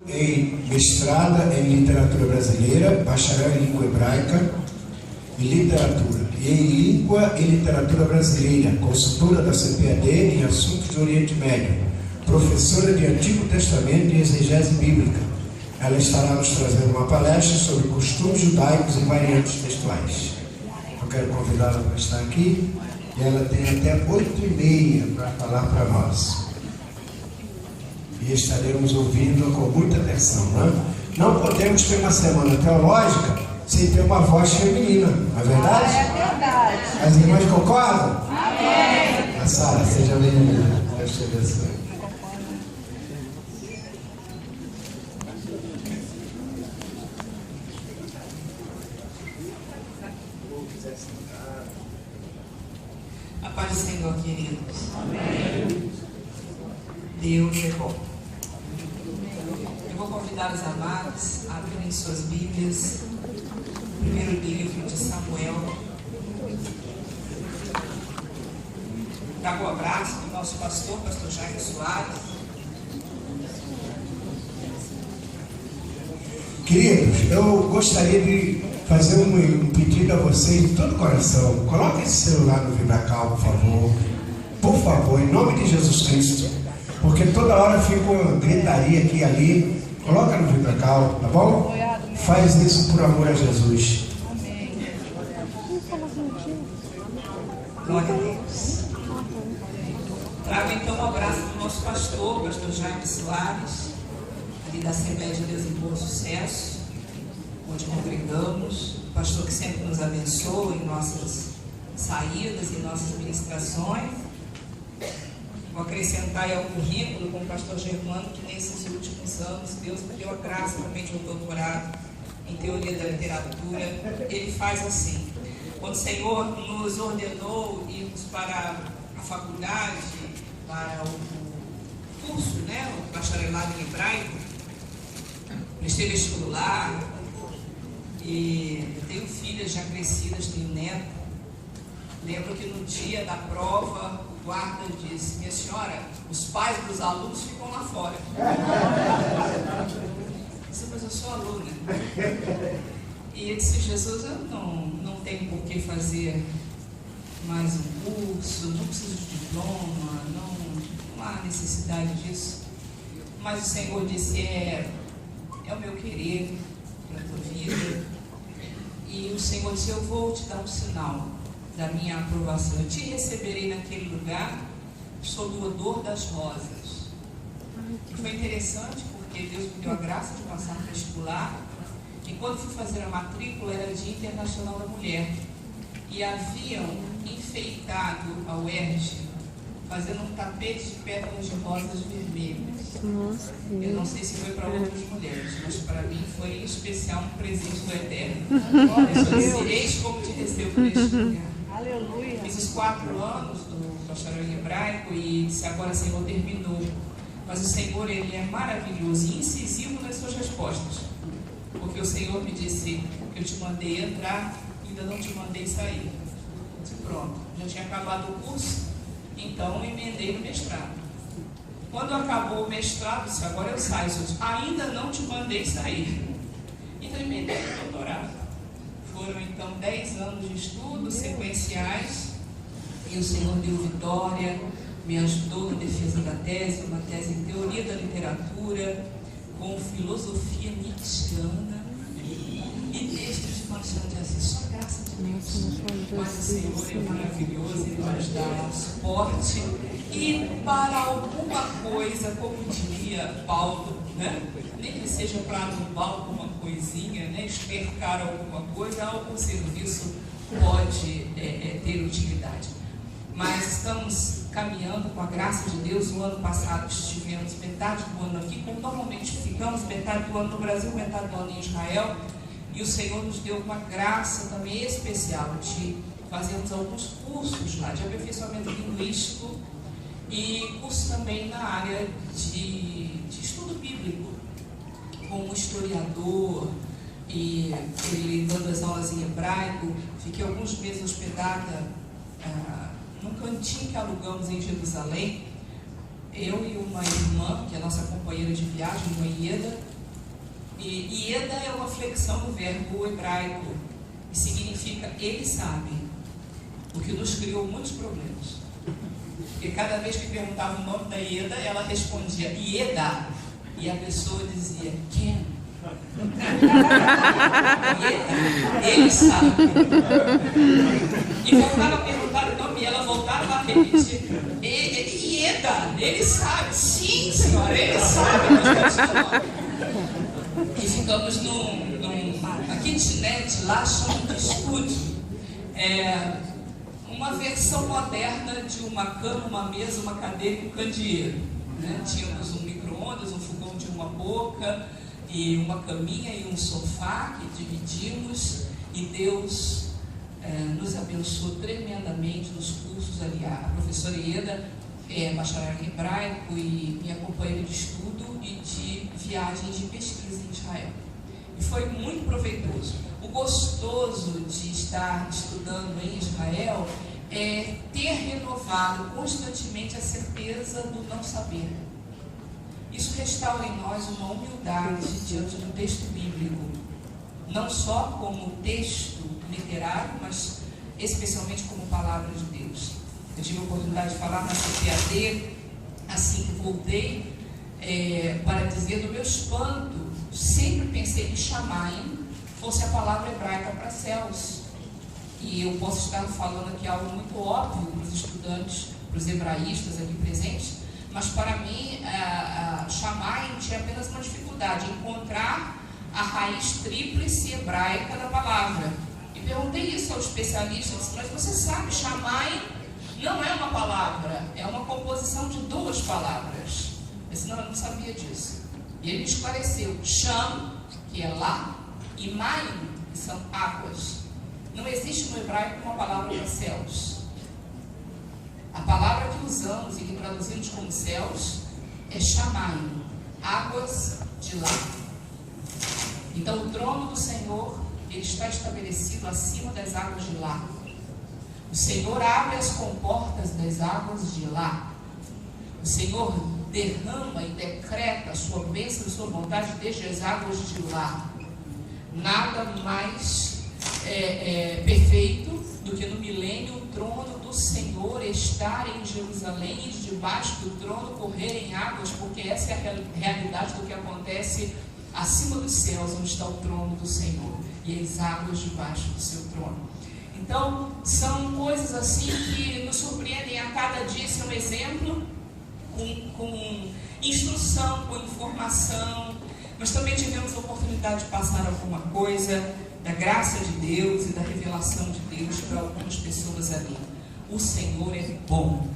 Em mestrada em literatura brasileira, bacharel em língua hebraica e literatura, e em língua e literatura brasileira, consultora da CPAD em assuntos de Oriente Médio, professora de Antigo Testamento e exegese bíblica. Ela estará nos trazendo uma palestra sobre costumes judaicos e variantes textuais. Eu quero convidá-la para estar aqui, e ela tem até 8h30 para falar para nós. E estaremos ouvindo com muita atenção, né? Não podemos ter uma semana teológica sem ter uma voz feminina, não é verdade? É verdade. As irmãs concordam? Amém. A Sara, seja bem-vinda. Deus te abençoe. A paz do Senhor, queridos. Amém. Deus é bom. Eu vou convidar os amados a abrirem suas Bíblias, o primeiro livro de Samuel. Trago o abraço do nosso pastor Jair Soares. Queridos, eu gostaria de fazer um pedido a vocês de todo o coração. Coloque esse celular no Vibracal, por favor. Por favor, em nome de Jesus Cristo. Porque toda hora fica uma gritaria aqui e ali. Coloca no Vibracal, tá bom? Faz isso por amor a Jesus. Glória a Deus. Trago então um abraço do nosso pastor Jair Soares, ali da Assembleia de Deus em Bom Sucesso, onde congregamos. O pastor que sempre nos abençoa em nossas saídas, em nossas ministrações. Vou acrescentar aí ao currículo com o pastor Germano, que nesses últimos anos Deus me deu a graça também de um doutorado em teoria da literatura. Ele faz assim: quando o Senhor nos ordenou irmos para a faculdade, para o curso, né, o bacharelado em hebraico, prestei vestibular, e eu tenho filhas já crescidas, tenho neto. Lembro que no dia da prova, o guarda disse: minha senhora, os pais dos alunos ficam lá fora. Eu disse: mas eu sou aluna. E eu disse: Jesus, eu não tenho por que fazer mais um curso, não preciso de diploma, não há necessidade disso. Mas o Senhor disse: é o meu querer para a tua vida. E o Senhor disse: eu vou te dar um sinal da minha aprovação. Eu te receberei naquele lugar sob o odor das rosas. E foi interessante porque Deus me deu a graça de passar no vestibular. E quando fui fazer a matrícula, era Dia Internacional da Mulher. E haviam enfeitado a UERJ fazendo um tapete de pétalas de rosas vermelhas. Nossa, eu não sei se foi para outras mulheres, mas para mim foi em especial um presente do Eterno. Eu disse: eis como te recebo neste lugar. Aleluia. Fiz os 4 anos do bacharel em hebraico e disse: agora, Senhor, terminou. Mas o Senhor, Ele é maravilhoso e incisivo nas suas respostas. Porque o Senhor me disse: eu te mandei entrar, ainda não te mandei sair. Eu disse: pronto, já tinha acabado o curso, então emendei no mestrado. Quando acabou o mestrado, disse: agora eu saio. Eu disse: ainda não te mandei sair. Então emendei no doutorado. Foram então 10 anos de estudos sequenciais, e o Senhor deu vitória, me ajudou na defesa da tese, uma tese em teoria da literatura, com filosofia nietzschiana e textos de Machado de Assis. Só graça de Deus. Mas o Senhor é maravilhoso, Ele nos dá suporte. E para alguma coisa, como diria Paulo, né? Nem que seja para adubar alguma coisinha, né? Estercar alguma coisa, algum serviço pode ter utilidade. Mas estamos caminhando com a graça de Deus. O ano passado estivemos metade do ano aqui, como normalmente ficamos, metade do ano no Brasil, metade do ano em Israel. E o Senhor nos deu uma graça também especial de fazermos alguns cursos lá, de aperfeiçoamento linguístico e curso também na área de estudo bíblico, como historiador, e ele dando as aulas em hebraico. Fiquei alguns meses hospedada num cantinho que alugamos em Jerusalém, eu e uma irmã, que é a nossa companheira de viagem, uma Ieda. E Ieda é uma flexão do verbo hebraico e significa ele sabe, o que nos criou muitos problemas. Porque cada vez que perguntava o nome da Ieda, ela respondia Ieda, e a pessoa dizia Ken. Ieda, ele sabe. E voltava a perguntar o nome e ela voltava a repetir Ieda, ele sabe. Sim, senhora, ele sabe. E ficamos numa kitnet, lá chamam de estúdio. Uma versão moderna de uma cama, uma mesa, uma cadeira e um candeeiro. Né? Tínhamos um micro-ondas, um fogão de uma boca, e uma caminha e um sofá que dividimos, e Deus nos abençoou tremendamente nos cursos ali. A professora Ieda é bacharel em hebraico e minha companheira de estudo e de viagens de pesquisa em Israel. E foi muito proveitoso. O gostoso de estar estudando em Israel é ter renovado constantemente a certeza do não saber. Isso restaura em nós uma humildade diante do texto bíblico, não só como texto literário, mas especialmente como palavra de Deus. Eu tive a oportunidade de falar na CPAD, assim que voltei, para dizer do meu espanto, sempre pensei que Shamayim fosse a palavra hebraica para céus. E eu posso estar falando aqui algo muito óbvio para os estudantes, para os hebraístas aqui presentes, mas para mim, Shamayim tinha apenas uma dificuldade, encontrar a raiz tríplice hebraica da palavra. E perguntei isso ao especialista, disse, mas você sabe, Shamayim não é uma palavra, é uma composição de duas palavras. Eu disse, não, eu não sabia disso. E ele me esclareceu, Sham, que é lá, e Maim, que são águas. Não existe no hebraico uma palavra para céus. A palavra que usamos e que traduzimos como céus é Shamayim, águas de lá. Então o trono do Senhor, ele está estabelecido acima das águas de lá. O Senhor abre as comportas das águas de lá. O Senhor derrama e decreta a sua bênção e sua vontade desde as águas de lá. Nada mais perfeito do que no milênio o trono do Senhor estar em Jerusalém e de debaixo do trono correrem águas, porque essa é a realidade do que acontece acima dos céus, onde está o trono do Senhor, e as águas debaixo do seu trono. Então, são coisas assim que nos surpreendem a cada dia. Esse é um exemplo com instrução, com informação, mas também tivemos a oportunidade de passar alguma coisa da graça de Deus e da revelação de Deus para algumas pessoas ali. O Senhor é bom.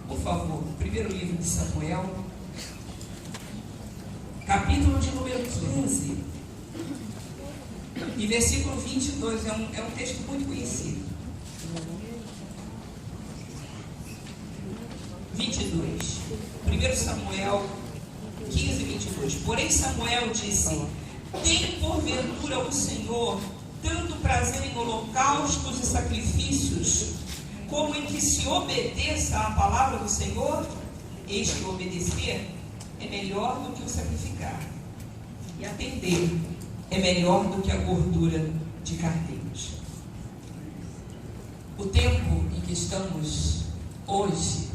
Por favor, primeiro livro de Samuel, capítulo de número 15, e versículo 22, é um texto muito conhecido. 22. 1 Samuel 15, 22. Porém Samuel disse, tem porventura o Senhor tanto prazer em holocaustos e sacrifícios, como em que se obedeça à palavra do Senhor? Eis que obedecer é melhor do que o sacrificar, e atender é melhor do que a gordura de carneiros. O tempo em que estamos hoje,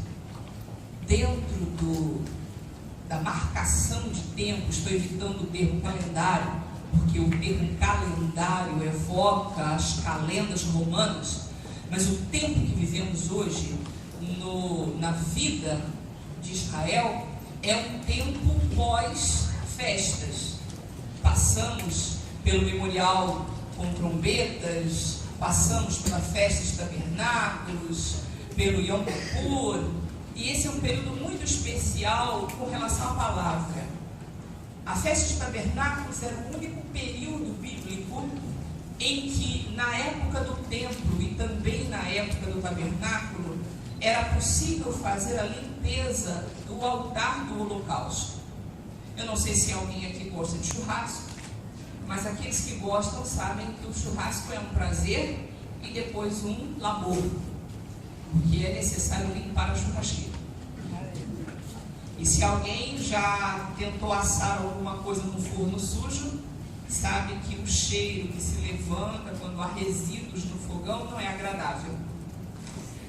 dentro da marcação de tempo, estou evitando o termo calendário, porque o termo calendário evoca as calendas romanas, mas o tempo que vivemos hoje na vida de Israel é um tempo pós-festas. Passamos pelo memorial com trombetas, passamos pela festa dos tabernáculos, pelo Yom Kippur, e esse é um período muito especial com relação à palavra. A festa dos tabernáculos era o único período bíblico em que, na época do templo e também na época do tabernáculo, era possível fazer a limpeza do altar do holocausto. Eu não sei se alguém aqui gosta de churrasco, mas aqueles que gostam sabem que o churrasco é um prazer e depois um labor, porque é necessário limpar a churrasqueira. E se alguém já tentou assar alguma coisa no forno sujo, sabe que o cheiro que se levanta quando há resíduos no fogão não é agradável.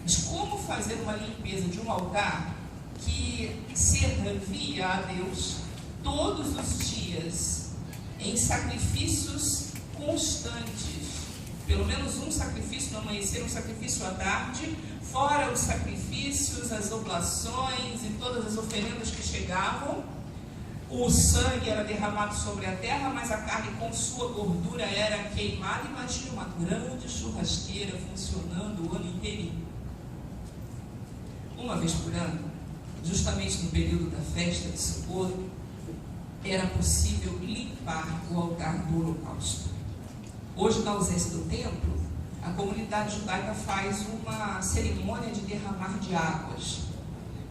Mas como fazer uma limpeza de um altar que servia a Deus todos os dias em sacrifícios constantes? Pelo menos um sacrifício no amanhecer, um sacrifício à tarde, fora os sacrifícios, as oblações e todas as oferendas que chegavam. O sangue era derramado sobre a terra, mas a carne com sua gordura era queimada. Imagina uma grande churrasqueira funcionando o ano inteirinho. Uma vez por ano, justamente no período da festa de Sukkot, era possível limpar o altar do holocausto. Hoje, na ausência do templo, a comunidade judaica faz uma cerimônia de derramar de águas,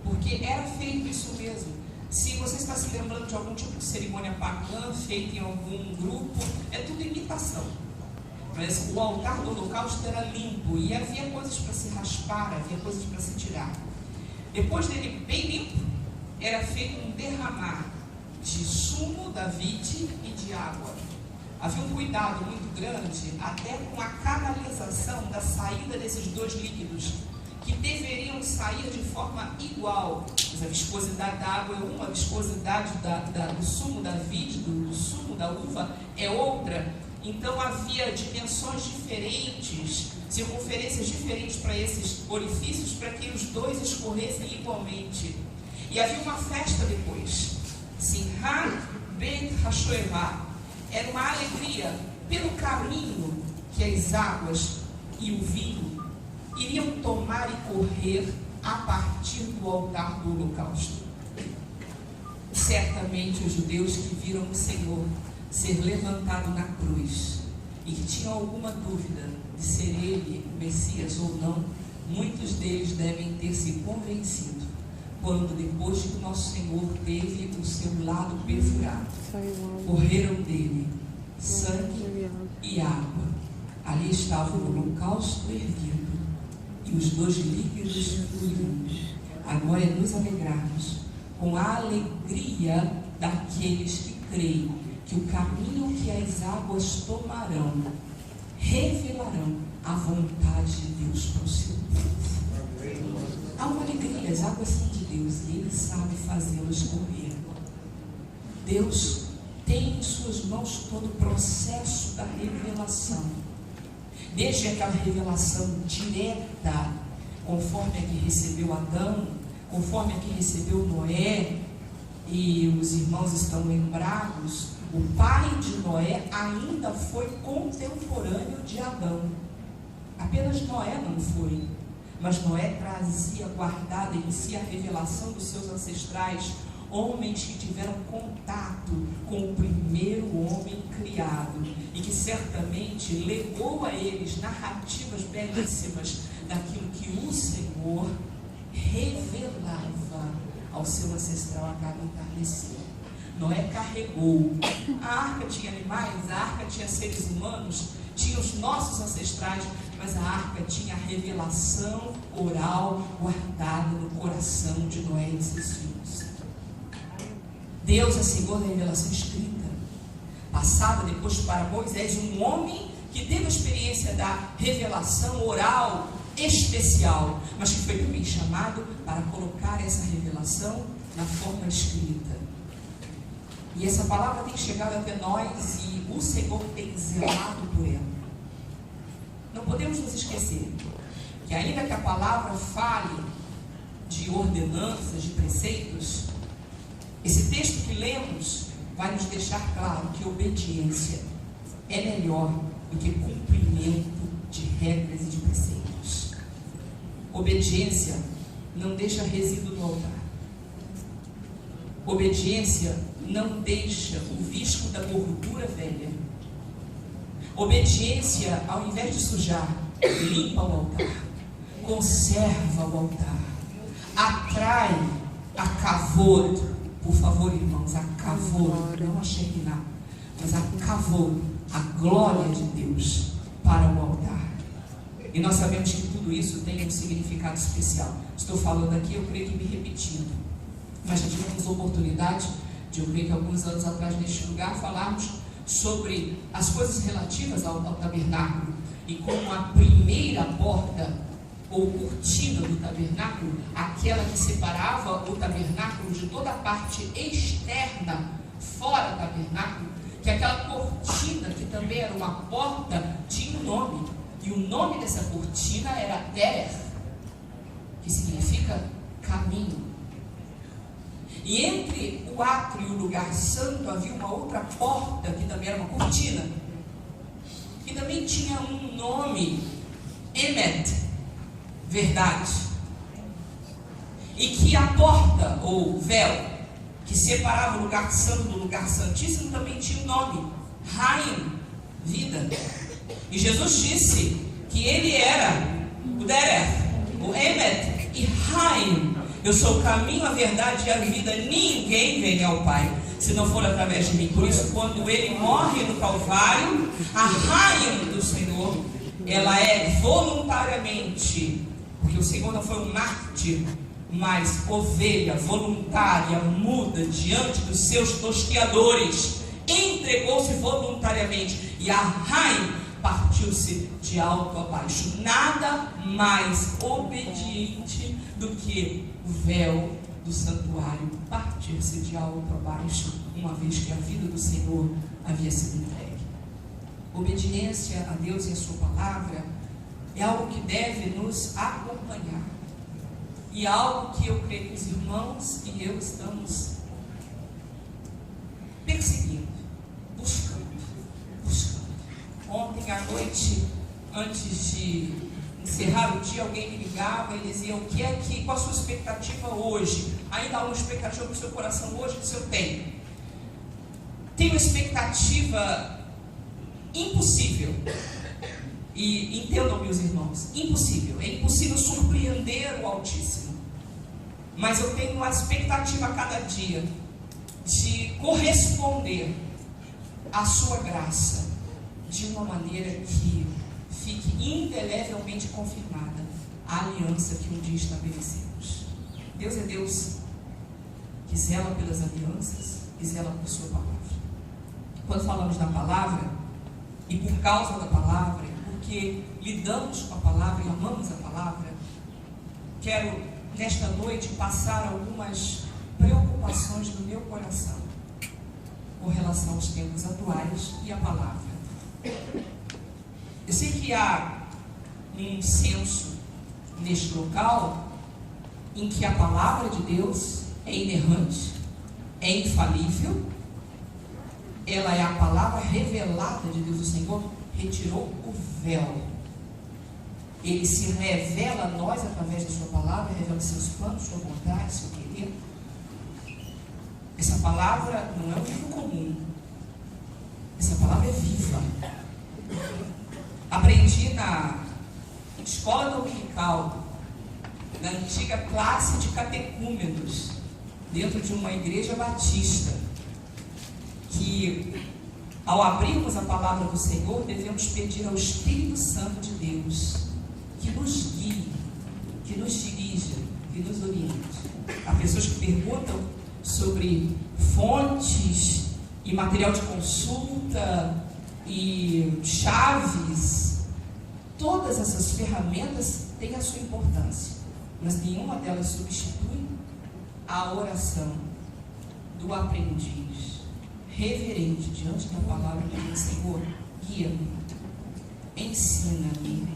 porque era feito isso mesmo. Se você está se lembrando de algum tipo de cerimônia pagã feita em algum grupo, é tudo imitação. Mas o altar do holocausto era limpo e havia coisas para se raspar, havia coisas para se tirar. Depois dele bem limpo, era feito um derramar de sumo da vide e de água. Havia um cuidado muito grande até com a canalização da saída desses dois líquidos, que deveriam sair de forma igual. Mas a viscosidade da água é uma, a viscosidade do sumo da vide, do sumo da uva é outra. Então havia dimensões diferentes, circunferências diferentes para esses orifícios, para que os dois escorressem igualmente. E havia uma festa depois, Simchat Bet HaShoevah. Era uma alegria pelo caminho que as águas e o vinho iriam tomar e correr a partir do altar do holocausto. Certamente os judeus que viram o Senhor ser levantado na cruz e que tinham alguma dúvida de ser ele o Messias ou não, muitos deles devem ter se convencido quando, depois que o nosso Senhor teve o seu lado perfurado, correram dele sangue e água. Ali estava o holocausto erguido e os dois líquidos fluindo. Agora é nos alegrarmos com a alegria daqueles que creem que o caminho que as águas tomarão revelarão a vontade de Deus para o seu povo. Há uma alegria, as águas são de Deus e Ele sabe fazê-las correr. Deus tem em suas mãos todo o processo da revelação, desde aquela revelação direta, conforme a que recebeu Adão, conforme a que recebeu Noé, e os irmãos estão lembrados, o pai de Noé ainda foi contemporâneo de Adão. Apenas Noé não foi, mas Noé trazia guardada em si a revelação dos seus ancestrais, homens que tiveram contato com o primeiro homem criado e que certamente legou a eles narrativas belíssimas daquilo que o Senhor revelava ao seu ancestral Agar entardecer. Noé carregou. A arca tinha animais, a arca tinha seres humanos, tinha os nossos ancestrais, mas a arca tinha a revelação oral guardada no coração de Noé e seus filhos. Deus é Senhor da revelação escrita, passada depois para Moisés, um homem que teve a experiência da revelação oral especial, mas que foi também chamado para colocar essa revelação na forma escrita. E essa palavra tem chegado até nós e o Senhor tem zelado por ela. Não podemos nos esquecer que, ainda que a palavra fale de ordenanças, de preceitos, esse texto que lemos vai nos deixar claro que obediência é melhor do que cumprimento de regras e de preceitos. Obediência não deixa resíduo no altar. Obediência não deixa o visco da gordura velha. Obediência, ao invés de sujar, limpa o altar, conserva o altar, atrai a kavod. Por favor, irmãos, a kavod, não a Shekinah, mas a kavod, a glória de Deus para o altar. E nós sabemos que tudo isso tem um significado especial. Estou falando aqui, eu creio que me repetindo. Mas já tivemos oportunidade de, eu creio que alguns anos atrás, neste lugar, falarmos sobre as coisas relativas ao tabernáculo e como a primeira porta ou cortina do tabernáculo, aquela que separava o tabernáculo de toda a parte externa, fora do tabernáculo, que aquela cortina, que também era uma porta, tinha um nome, e o nome dessa cortina era Derech, que significa caminho. E entre o átrio e o lugar santo havia uma outra porta, que também era uma cortina, que também tinha um nome, Emet, verdade. E que a porta, ou véu, que separava o lugar santo do lugar santíssimo, também tinha um nome, Haim, vida. E Jesus disse que ele era o Derech, o Emet e Haim. Eu sou o caminho, a verdade e a vida. Ninguém vem ao Pai se não for através de mim. Por isso, quando ele morre no Calvário, a Haim do Senhor, ela é voluntariamente, porque o Senhor não foi um mártir, mas ovelha voluntária, muda diante dos seus tosqueadores, entregou-se voluntariamente, e a Haim partiu-se de alto a baixo. Nada mais obediente do que o véu do santuário partir-se de alto a baixo, uma vez que a vida do Senhor havia sido entregue. Obediência a Deus e a sua palavra é algo que deve nos acompanhar, e algo que eu creio que os irmãos e eu estamos perseguindo, buscando. Ontem à noite, antes de encerrar o dia, alguém me ligava e dizia: qual a sua expectativa hoje? Ainda há uma expectativa para o seu coração hoje? Se eu tenho uma expectativa impossível. E entendam, meus irmãos, impossível. É impossível surpreender o Altíssimo. Mas eu tenho uma expectativa a cada dia de corresponder à sua graça de uma maneira que fique indelevelmente confirmada a aliança que um dia estabelecemos. Deus é Deus que zela pelas alianças e zela por sua palavra. Quando falamos da palavra, e por causa da palavra, porque lidamos com a palavra e amamos a palavra, quero nesta noite passar algumas preocupações do meu coração com relação aos tempos atuais e à palavra. Eu sei que há um senso neste local em que a palavra de Deus é inerrante, é infalível, ela é a palavra revelada de Deus. O Senhor retirou o véu, ele se revela a nós através da sua palavra, revela seus planos, sua vontade, seu querer. Essa palavra não é um livro comum, essa palavra é viva. Aprendi na escola dominical, na antiga classe de catecúmenos, dentro de uma igreja batista, que ao abrirmos a palavra do Senhor, devemos pedir ao Espírito Santo de Deus que nos guie, que nos dirija, que nos oriente. Há pessoas que perguntam sobre fontes e material de consulta e chaves. Todas essas ferramentas têm a sua importância, mas nenhuma delas substitui a oração do aprendiz reverente diante da palavra de Deus. Senhor, guia-me, ensina-me,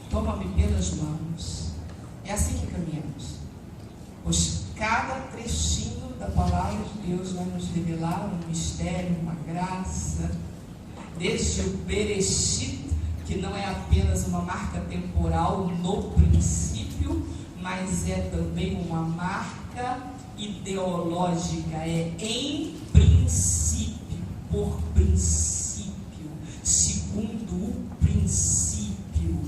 toma-me pelas mãos. É assim que caminhamos, pois cada trechinho da palavra de Deus vai nos revelar um mistério, uma graça, desde o Bereshit, que não é apenas uma marca temporal no princípio, mas é também uma marca ideológica, é em princípio, por princípio, segundo o princípio,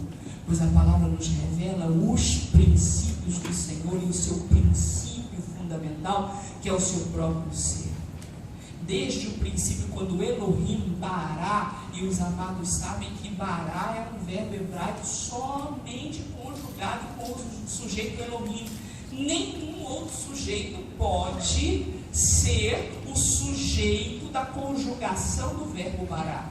pois a palavra nos revela os princípios do Senhor e o seu princípio fundamental, que é o seu próprio ser. Desde o princípio, quando Elohim, Bará, e os amados sabem que Bará é um verbo hebraico somente conjugado com o sujeito Elohim, Nenhum outro sujeito pode ser o sujeito da conjugação do verbo bará.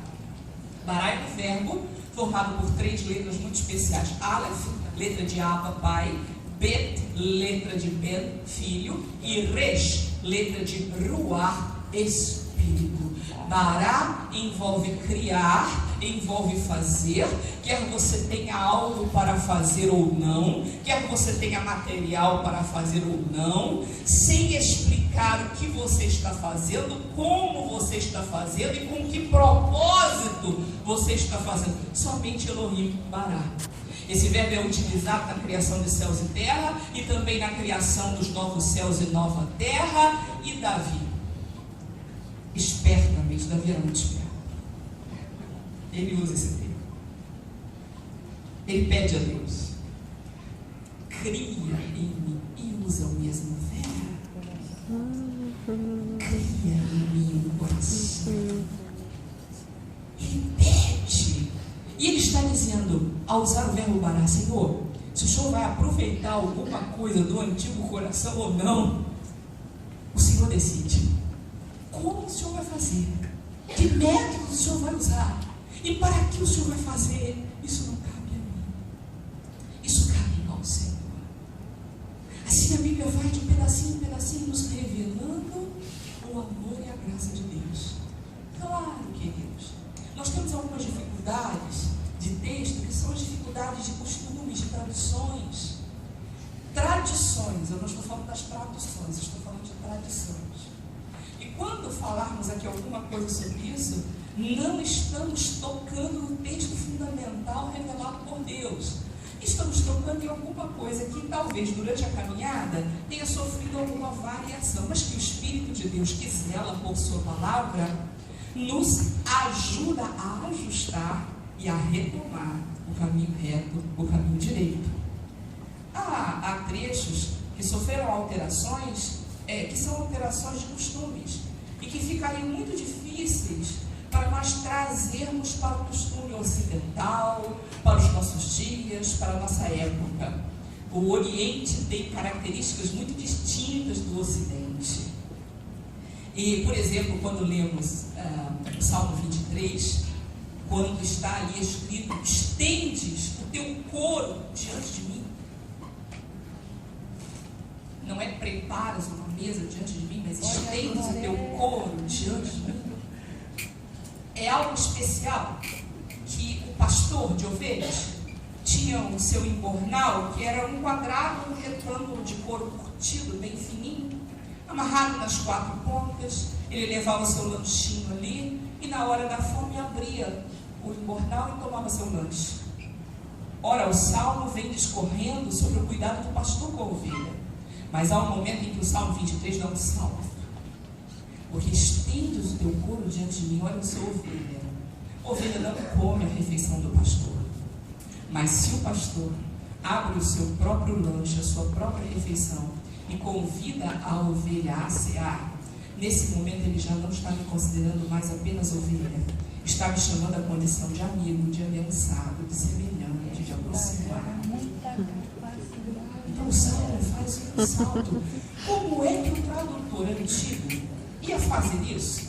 Bará é um verbo formado por 3 letras muito especiais. Aleph, letra de Abba, pai. Bet, letra de Ben, filho. E Resh, letra de Ruach, espírito. Bará envolve criar, envolve fazer, quer você tenha algo para fazer ou não, quer você tenha material para fazer ou não, sem explicar o que você está fazendo, como você está fazendo e com que propósito você está fazendo. Somente Elohim Bará. Esse verbo é utilizado na criação de céus e terra e também na criação dos novos céus e nova terra. E Davi, espertamente, Davi era muito esperto. Ele usa esse termo. Ele pede a Deus: cria em mim, e usa o mesmo verbo. Cria em mim um coração. Ele pede. E ele está dizendo, ao usar o verbo bará: Senhor, se o Senhor vai aproveitar alguma coisa do antigo coração ou não, o Senhor decide. Como o Senhor vai fazer? Que método o Senhor vai usar? E para que o Senhor vai fazer? Isso não cabe a mim. Isso cabe ao Senhor. Assim a Bíblia vai de pedacinho em pedacinho nos revelando o amor e a graça de Deus. Claro, queridos, nós temos algumas dificuldades de texto, que são as dificuldades de costumes, de tradições. Tradições, eu não estou falando das traduções, eu estou falando de tradições. E quando falarmos aqui alguma coisa sobre isso, não estamos tocando no texto fundamental revelado por Deus. Estamos tocando em alguma coisa que talvez durante a caminhada tenha sofrido alguma variação, mas que o Espírito de Deus, que zela por sua palavra, nos ajuda a ajustar e a retomar o caminho reto, o caminho direito. Há trechos que sofreram alterações, que são alterações de costumes, e que ficariam muito difíceis para nós trazermos para o costume ocidental, para os nossos dias, para a nossa época. O Oriente tem características muito distintas do Ocidente. E, por exemplo, quando lemos o Salmo 23, quando está ali escrito: estendes o teu coro diante de mim. Não é preparas uma mesa diante de mim, mas estendes o teu coro diante de mim. É algo especial que o pastor de ovelhas tinha o seu embornal, que era um quadrado, um retângulo de couro curtido, bem fininho, amarrado nas 4 pontas. Ele levava o seu lanchinho ali e na hora da fome abria o embornal e tomava seu lanche. Ora, o Salmo vem discorrendo sobre o cuidado do pastor com a ovelha. Mas há um momento em que o Salmo 23 dá um salto. Porque estendes o teu couro diante de mim. Olha, eu sou ovelha. Ovelha não come a refeição do pastor. Mas se o pastor abre o seu próprio lanche, a sua própria refeição, e convida a ovelha a cear, nesse momento ele já não está me considerando mais apenas ovelha. Está me chamando a condição de amigo, de aliançado, de semelhante, de aproximar. Então o Salmo faz um salto. Como é que o tradutor antigo ia fazer isso?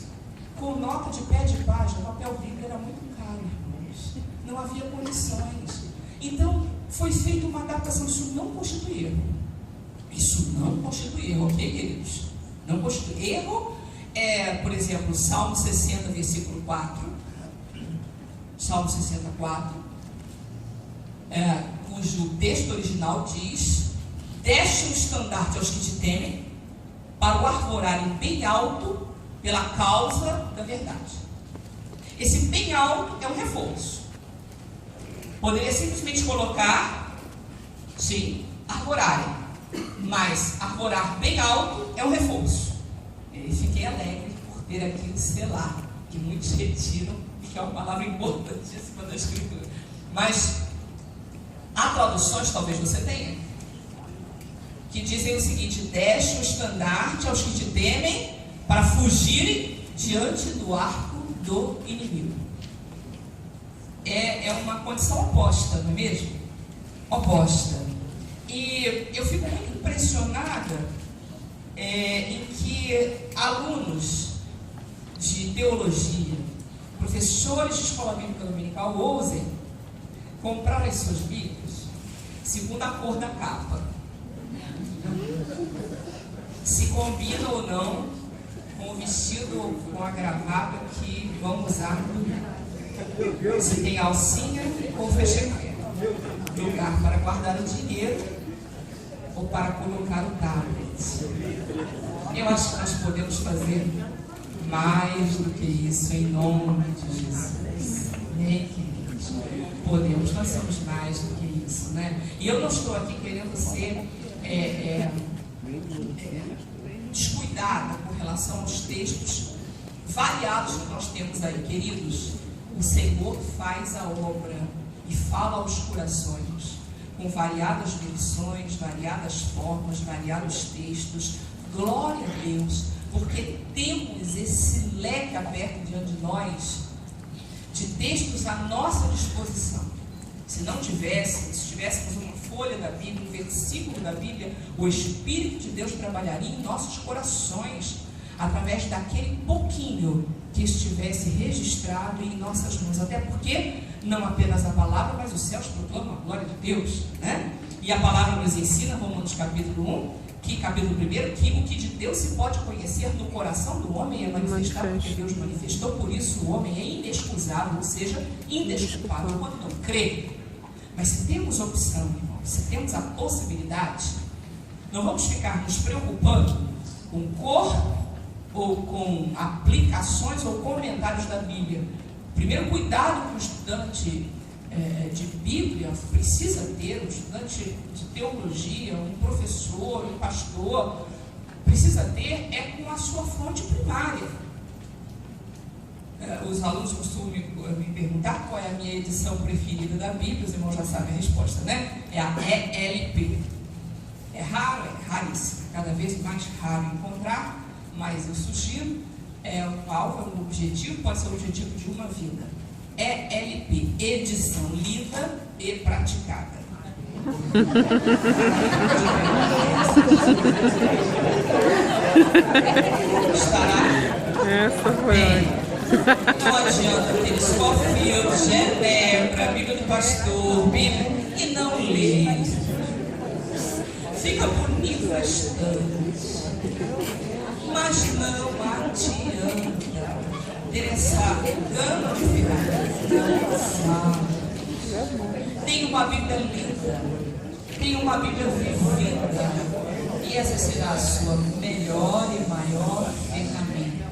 Com nota de pé de página, papel bíblia era muito caro, irmãos. Não havia condições. Então foi feita uma adaptação. Isso não constitui erro. Isso não constitui erro, ok, queridos? Não constitui erro. Por exemplo, Salmo 60, versículo 4. Salmo 64, cujo texto original diz: deixe o estandarte aos que te temem, para o arvorarem bem alto pela causa da verdade. Esse bem alto é um reforço. Poderia simplesmente colocar, sim, arvorarem, mas arvorar bem alto é um reforço. E fiquei alegre por ter aqui o selar, que muitos retiram, que é uma palavra importantíssima da Escritura. Mas há traduções, talvez você tenha, que dizem o seguinte: deixe o estandarte aos que te temem, para fugirem diante do arco do inimigo. É uma condição oposta, não é mesmo? Oposta. E eu fico muito impressionada em que alunos de teologia, professores de escola bíblica dominical ousem comprar as suas Bíblias segundo a cor da capa. Se combina ou não com o vestido ou com a gravata que vão usar no domingo. Se tem alcinha ou fechecamento. Lugar para guardar o dinheiro ou para colocar o tablet. Eu acho que nós podemos fazer mais do que isso, em nome de Jesus. Amém, queridos? Podemos, nós somos mais do que isso, né? E eu não estou aqui querendo ser descuidada com relação aos textos variados que nós temos aí, queridos. O Senhor faz a obra e fala aos corações, com variadas versões, variadas formas, variados textos. Glória a Deus, porque temos esse leque aberto diante de nós, de textos à nossa disposição. Se não tivéssemos, se tivéssemos uma folha da Bíblia, um versículo da Bíblia, o Espírito de Deus trabalharia em nossos corações, através daquele pouquinho que estivesse registrado em nossas mãos. Até porque, não apenas a palavra, mas os céus proclamam a glória de Deus, né? E a palavra nos ensina, Romanos capítulo 1, capítulo 1, que o que de Deus se pode conhecer no coração do homem é manifestado porque Deus manifestou, por isso o homem é inexcusável, ou seja, indesculpável quando não crê. Mas se temos opção, irmão, se temos a possibilidade, não vamos ficar nos preocupando com cor ou com aplicações ou comentários da Bíblia. Primeiro, cuidado com o estudante de Bíblia precisa ter, um estudante de teologia, um professor, um pastor, precisa ter com a sua fonte primária. Os alunos costumam me perguntar qual é a minha edição preferida da Bíblia, os irmãos já sabem a resposta, né? É a ELP. É raro, é raríssimo, cada vez mais raro encontrar, mas eu sugiro, um alvo, um objetivo, pode ser o objetivo de uma vida. ELP, edição lida e praticada. Estará? Essa foi. Não adianta ter só filtro, Genebra, Bíblia do Pastor, Bíblia, e não ler. Fica bonito bastante, mas não adianta ter essa gama de ferramentas. Tem uma Bíblia linda, tem uma Bíblia vivida, e essa será a sua melhor e maior ferramenta.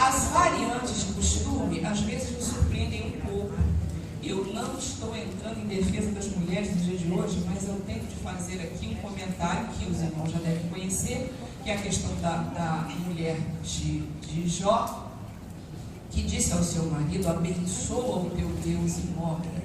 As variantes de costume, às vezes, nos surpreendem um pouco. Eu não estou entrando em defesa das mulheres no dia de hoje, mas eu tenho de fazer aqui um comentário que os irmãos já devem conhecer, que é a questão da mulher de Jó, que disse ao seu marido: abençoa o teu Deus e morre.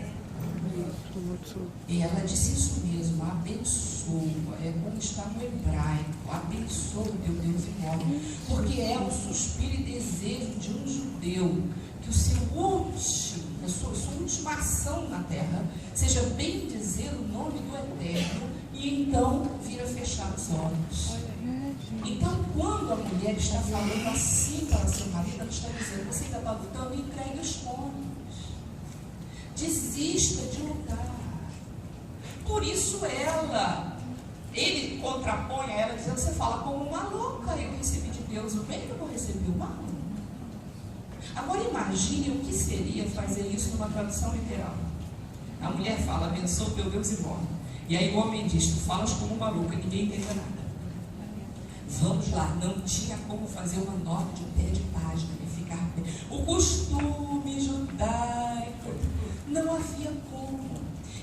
E ela disse isso mesmo, abençoa, é como está no hebraico, abençoa o teu Deus e morre, porque é o suspiro e desejo de um judeu, que o seu último, a sua última ação na terra, seja bem dizer o nome do Eterno, e então vir a fechar os olhos. Então, quando a mulher está falando assim para seu marido, ela está dizendo: você ainda está lutando, entregue os pontos. Desista de lutar. Por isso ele contrapõe a ela dizendo: você fala como uma louca, eu recebi de Deus o bem que eu vou receber o mal. Agora imagine o que seria fazer isso numa tradução literal. A mulher fala: abençoa o teu Deus e morre. E aí o homem diz: tu falas como uma louca, ninguém entende nada. Vamos lá, não tinha como fazer uma nota de pé de página e ficar bem. O costume judaico, não havia como.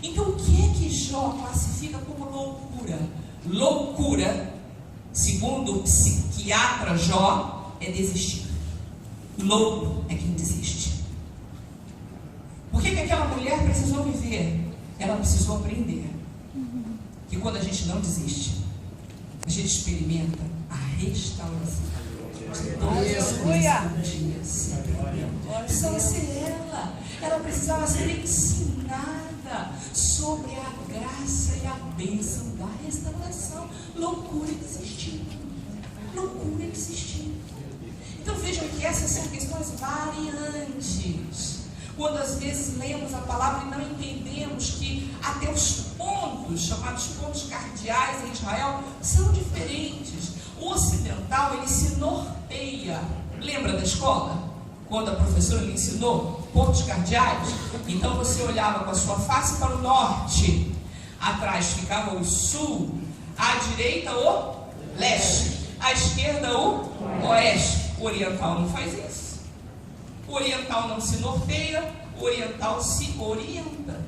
Então o que é que Jó classifica como loucura? Loucura, segundo o psiquiatra Jó, é desistir. Louco é quem desiste. Por que aquela mulher precisou viver? Ela precisou aprender que quando a gente não desiste, a gente experimenta a restauração de todas as coisas que um dia se aprendeu. Precisava ser ela precisava ser ensinada ensina sobre a graça e a bênção da restauração. Loucura que existiu. Loucura que existiu. Então vejam que essas são questões variantes. Quando às vezes lemos a palavra e não entendemos que até os pontos, chamados pontos cardeais em Israel, são diferentes. O ocidental, ele se norteia. Lembra da escola? Quando a professora lhe ensinou pontos cardeais? Então você olhava com a sua face para o norte. Atrás ficava o sul. À direita o leste. À esquerda o oeste. O oriental não faz isso. O oriental não se norteia, o oriental se orienta.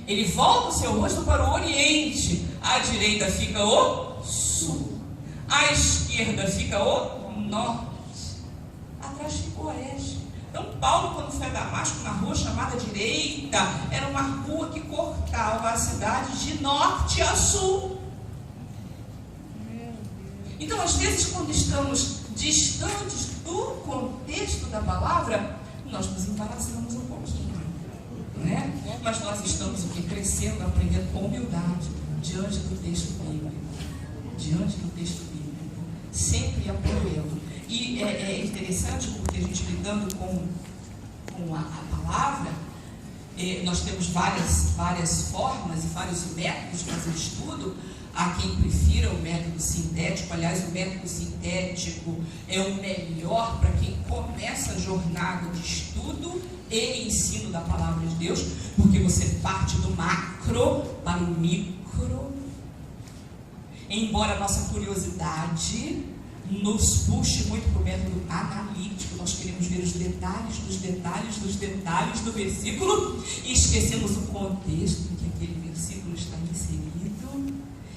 Ele volta o seu rosto para o oriente. À direita fica o sul. À esquerda fica o norte. Atrás fica o oeste. Então Paulo, quando foi a Damasco, na rua chamada direita, era uma rua que cortava a cidade de norte a sul. Então, às vezes, quando estamos distantes do contexto da palavra, nós nos embaraçamos um pouquinho, né? Mas nós estamos aqui crescendo, aprendendo com humildade, diante do texto bíblico, sempre apoiando. E é interessante porque a gente lidando com a palavra, nós temos várias formas e vários métodos de fazer estudo. Há quem prefira o método sintético. Aliás, o método sintético é o melhor para quem começa a jornada de estudo e ensino da palavra de Deus, porque você parte do macro para o micro. Embora a nossa curiosidade nos puxe muito para o método analítico, nós queremos ver os detalhes do versículo e esquecemos o contexto em que aquele versículo está inserido.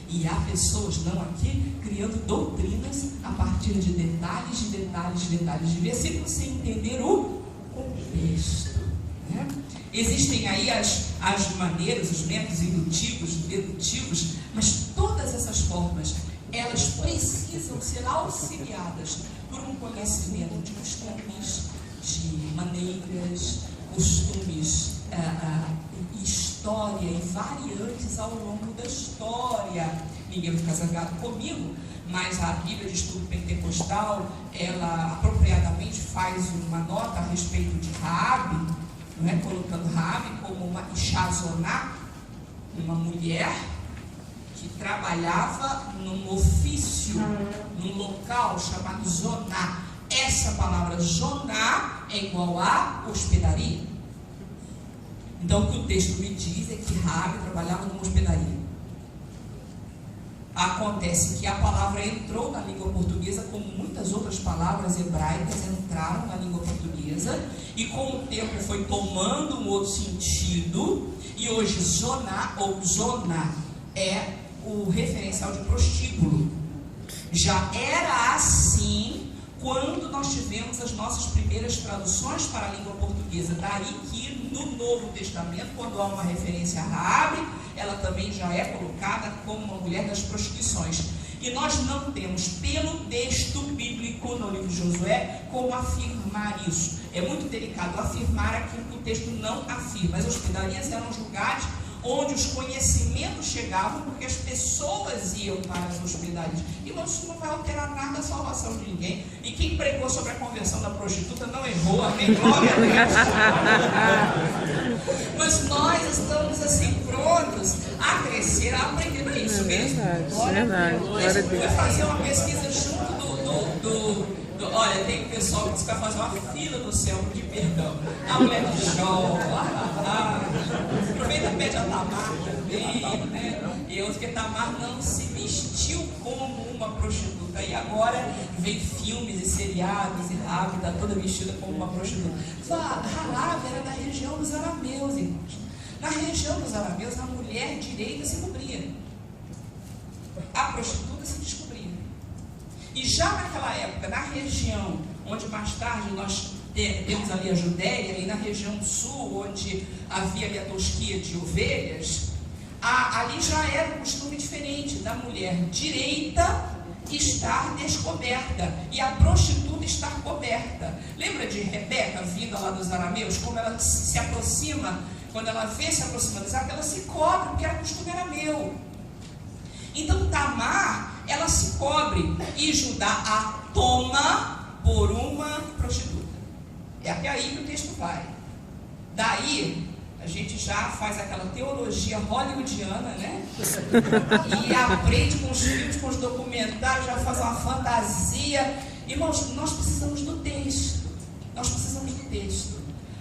E há pessoas, não aqui, criando doutrinas a partir de detalhes de versículos, sem entender o contexto, né? Existem aí as maneiras, os métodos indutivos, dedutivos, mas todas essas formas, elas precisam ser auxiliadas por um conhecimento de costumes, de maneiras, costumes, história e variantes ao longo da história. Ninguém vai ficar zangado comigo, mas a Bíblia de Estudo Pentecostal, ela apropriadamente faz uma nota a respeito de Raabe, não é? Colocando Raabe como uma Ishazoná, uma mulher que trabalhava num ofício, num local chamado Zoná. Essa palavra Zoná é igual a hospedaria. Então o que o texto me diz é que Raabe trabalhava numa hospedaria. Acontece que a palavra entrou na língua portuguesa, como muitas outras palavras hebraicas entraram na língua portuguesa, e com o tempo foi tomando um outro sentido, e hoje Zoná ou Zona é o referencial de prostíbulo. Já era assim quando nós tivemos as nossas primeiras traduções para a língua portuguesa. Daí que no Novo Testamento, quando há uma referência a Raabe, ela também já é colocada como uma mulher das prostituições. E nós não temos, pelo texto bíblico no livro de Josué, como afirmar isso. É muito delicado afirmar aquilo que o texto não afirma. As hospedarias eram os lugares onde os conhecimentos chegavam, porque as pessoas iam para as hospedarias. E isso não vai alterar nada a salvação de ninguém. E quem pregou sobre a conversão da prostituta não errou, amém? Glória a Deus. Mas nós estamos assim prontos a crescer, a aprender. Não é isso mesmo? Verdade. Eu fui fazer uma pesquisa junto olha, tem pessoal que diz que vai fazer uma fila no céu de perdão. A mulher de Jó, aproveita e pede a Tamar também, né? E eu, porque Tamar não se vestiu como uma prostituta. E agora vem filmes e seriados, e Raabe está toda vestida como uma prostituta. Raabe era da região dos arameus, irmãos. Na região dos arameus, a mulher direita se cobria, a prostituta se descobria. E já naquela época, na região onde mais tarde nós temos ali a Judéia, e na região sul, onde havia ali a tosquia de ovelhas, ali já era um costume diferente da mulher direita estar descoberta e a prostituta estar coberta. Lembra de Rebeca, vinda lá dos arameus, como ela se aproxima quando ela vê se aproximando de Isaac, ela se cobre, porque o costume era meu. Então Tamar, ela se cobre e Judá a toma por uma prostituta. É até aí que o texto vai. Daí, a gente já faz aquela teologia hollywoodiana, né? E aprende com os filmes, com os documentários, já faz uma fantasia. Irmãos, nós precisamos do texto. Nós precisamos do texto.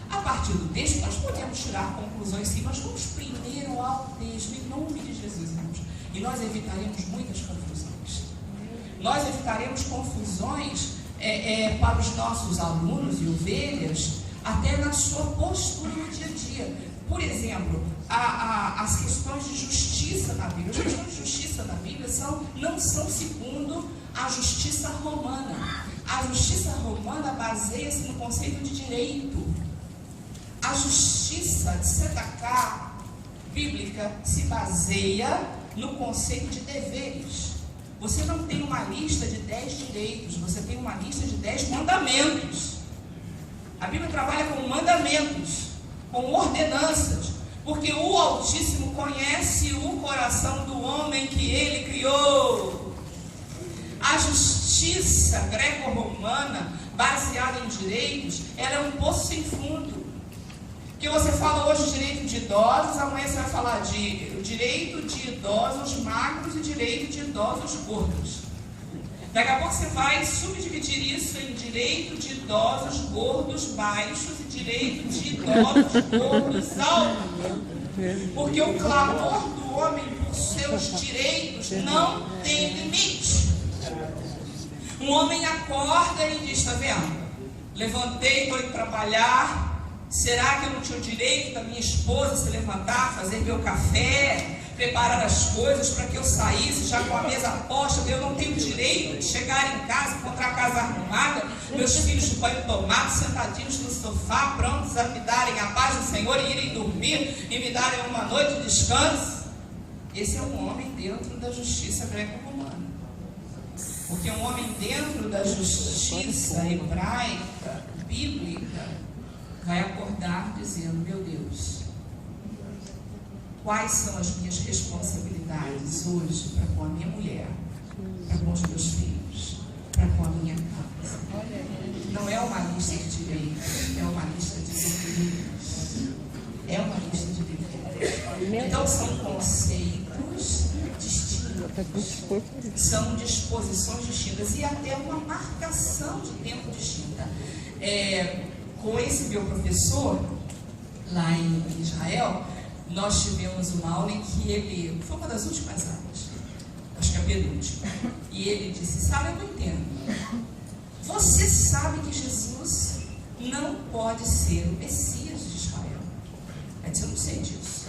A partir do texto, nós podemos tirar conclusões, sim, mas vamos primeiro ao texto, em nome de Jesus, irmãos. E nós evitaremos muitas confusões. Nós evitaremos confusões para os nossos alunos e ovelhas, até na sua postura no dia a dia. Por exemplo, as questões de justiça na Bíblia. As questões de justiça na Bíblia não são segundo a justiça romana. A justiça romana baseia-se no conceito de direito. A justiça de Tzedakah bíblica se baseia no conceito de deveres. Você não tem uma lista de 10 direitos, você tem uma lista de 10 mandamentos. A Bíblia trabalha com mandamentos, com ordenanças, porque o Altíssimo conhece o coração do homem que ele criou. A justiça greco-romana, baseada em direitos, ela é um poço sem fundo. Que você fala hoje direito de idosos, amanhã você vai falar de direito de idosos magros e direito de idosos gordos. Daqui a pouco você vai subdividir isso em direito de idosos gordos baixos e direito de idosos gordos altos. Porque o clamor do homem por seus direitos não tem limite. Um homem acorda e diz, está vendo? Levantei, estou indo trabalhar. Será que eu não tinha o direito da minha esposa se levantar, fazer meu café, preparar as coisas para que eu saísse já com a mesa posta? Eu não tenho o direito de chegar em casa, encontrar a casa arrumada, meus filhos de banho tomado, sentadinhos no sofá, prontos a me darem a paz do Senhor e irem dormir e me darem uma noite de descanso? Esse é um homem dentro da justiça greco-romana. Porque um homem dentro da justiça hebraica, bíblica, vai acordar dizendo, meu Deus, quais são as minhas responsabilidades hoje para com a minha mulher, para com os meus filhos, para com a minha casa? Não é uma lista de direitos, é uma lista de deveres. É uma lista de deveres. Então são conceitos distintos, são disposições distintas e até uma marcação de tempo distinta. Com esse meu professor, lá em Israel, nós tivemos uma aula em que ele, foi uma das últimas aulas, acho que a penúltima, e ele disse, Sara, eu não entendo. Você sabe que Jesus não pode ser o Messias de Israel. Eu disse, eu não sei disso.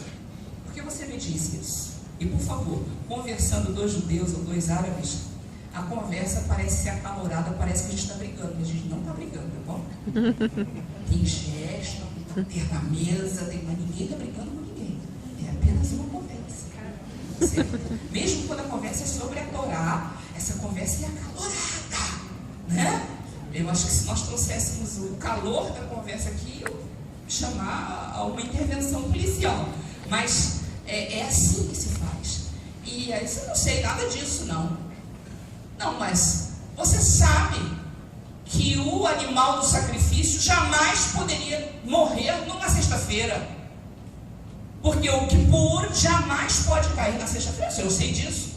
Por que você me disse isso? E por favor, conversando 2 judeus ou 2 árabes, a conversa parece ser acalorada, parece que a gente está brigando, mas a gente não está brigando, tá bom? Tem gesto, ter na mesa, mas ninguém está brigando com ninguém. É apenas uma conversa. Certo? Mesmo quando a conversa é sobre a Torá, essa conversa é acalorada, né? Eu acho que se nós trouxéssemos o calor da conversa aqui, eu chamar a uma intervenção policial. Mas é assim que se faz. E aí eu não sei nada disso, não. Não, mas você sabe que o animal do sacrifício jamais poderia morrer numa sexta-feira. Porque o Kippur jamais pode cair na sexta-feira. Eu sei disso.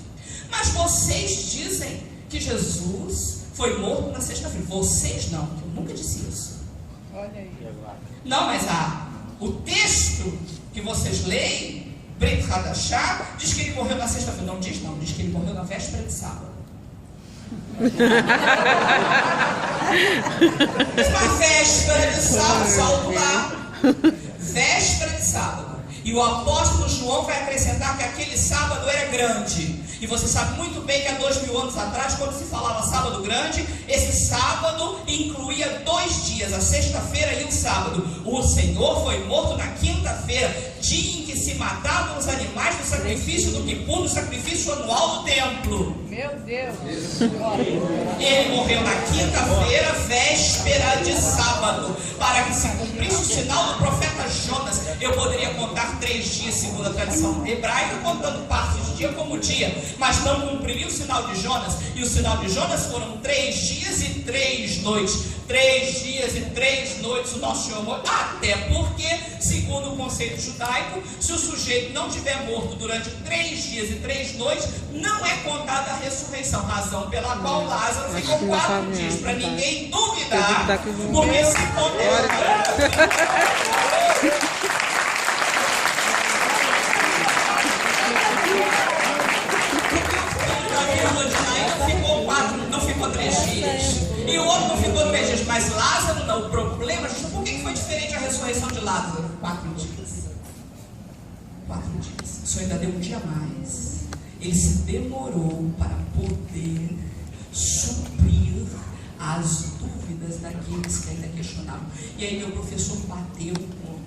Mas vocês dizem que Jesus foi morto na sexta-feira. Vocês não, eu nunca disse isso. Olha aí. Não, mas o texto que vocês leem, Brit Hadashah, diz que ele morreu na sexta-feira. Não diz não, diz que ele morreu na véspera de sábado. Uma véspera de sábado, salto lá. Véspera de sábado. E o apóstolo João vai acrescentar que aquele sábado era grande. E você sabe muito bem que há 2000 anos atrás, quando se falava sábado grande, esse sábado incluía 2 dias, a sexta-feira e o sábado. O Senhor foi morto na quinta-feira, dia em que se matavam os animais do sacrifício do Kippur, do sacrifício anual do templo. Meu Deus. Ele morreu na quinta-feira, véspera de sábado, para que se cumprisse o sinal do profeta Jonas. Eu poderia contar da tradição hebraica, contando parte de dia como dia, mas não cumpriria o sinal de Jonas, e o sinal de Jonas foram 3 dias e 3 noites. 3 dias e 3 noites o nosso Senhor morreu, até porque, segundo o conceito judaico, se o sujeito não tiver morto durante 3 dias e 3 noites, não é contada a ressurreição, razão pela qual Lázaro ficou 4 dias, para ninguém duvidar, porque se não ficou 3 dias, e o outro não ficou 3 dias, mas Lázaro não. O problema, por que foi diferente a ressurreição de Lázaro? 4 dias. 4 dias. O Senhor ainda deu um dia a mais. Ele se demorou para poder suprir as dúvidas daqueles que ainda questionavam. E aí meu professor bateu com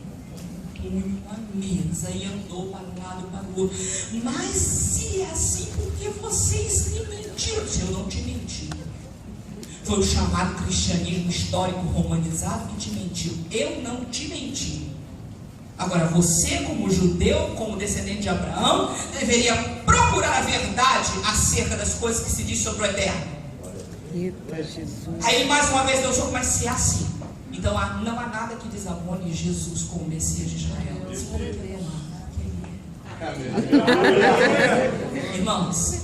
uma mesa e andou para um lado e para o outro. Mas se é assim, por que vocês me mentiram? Se eu não te menti. Foi o chamado cristianismo histórico romanizado que te mentiu. Eu não te menti. Agora, você, como judeu, como descendente de Abraão, deveria procurar a verdade acerca das coisas que se diz sobre o eterno. Eita, Jesus. Aí, mais uma vez, Deus falou, mas se é assim, então não há nada que desabone Jesus como Messias de Israel. Irmãos,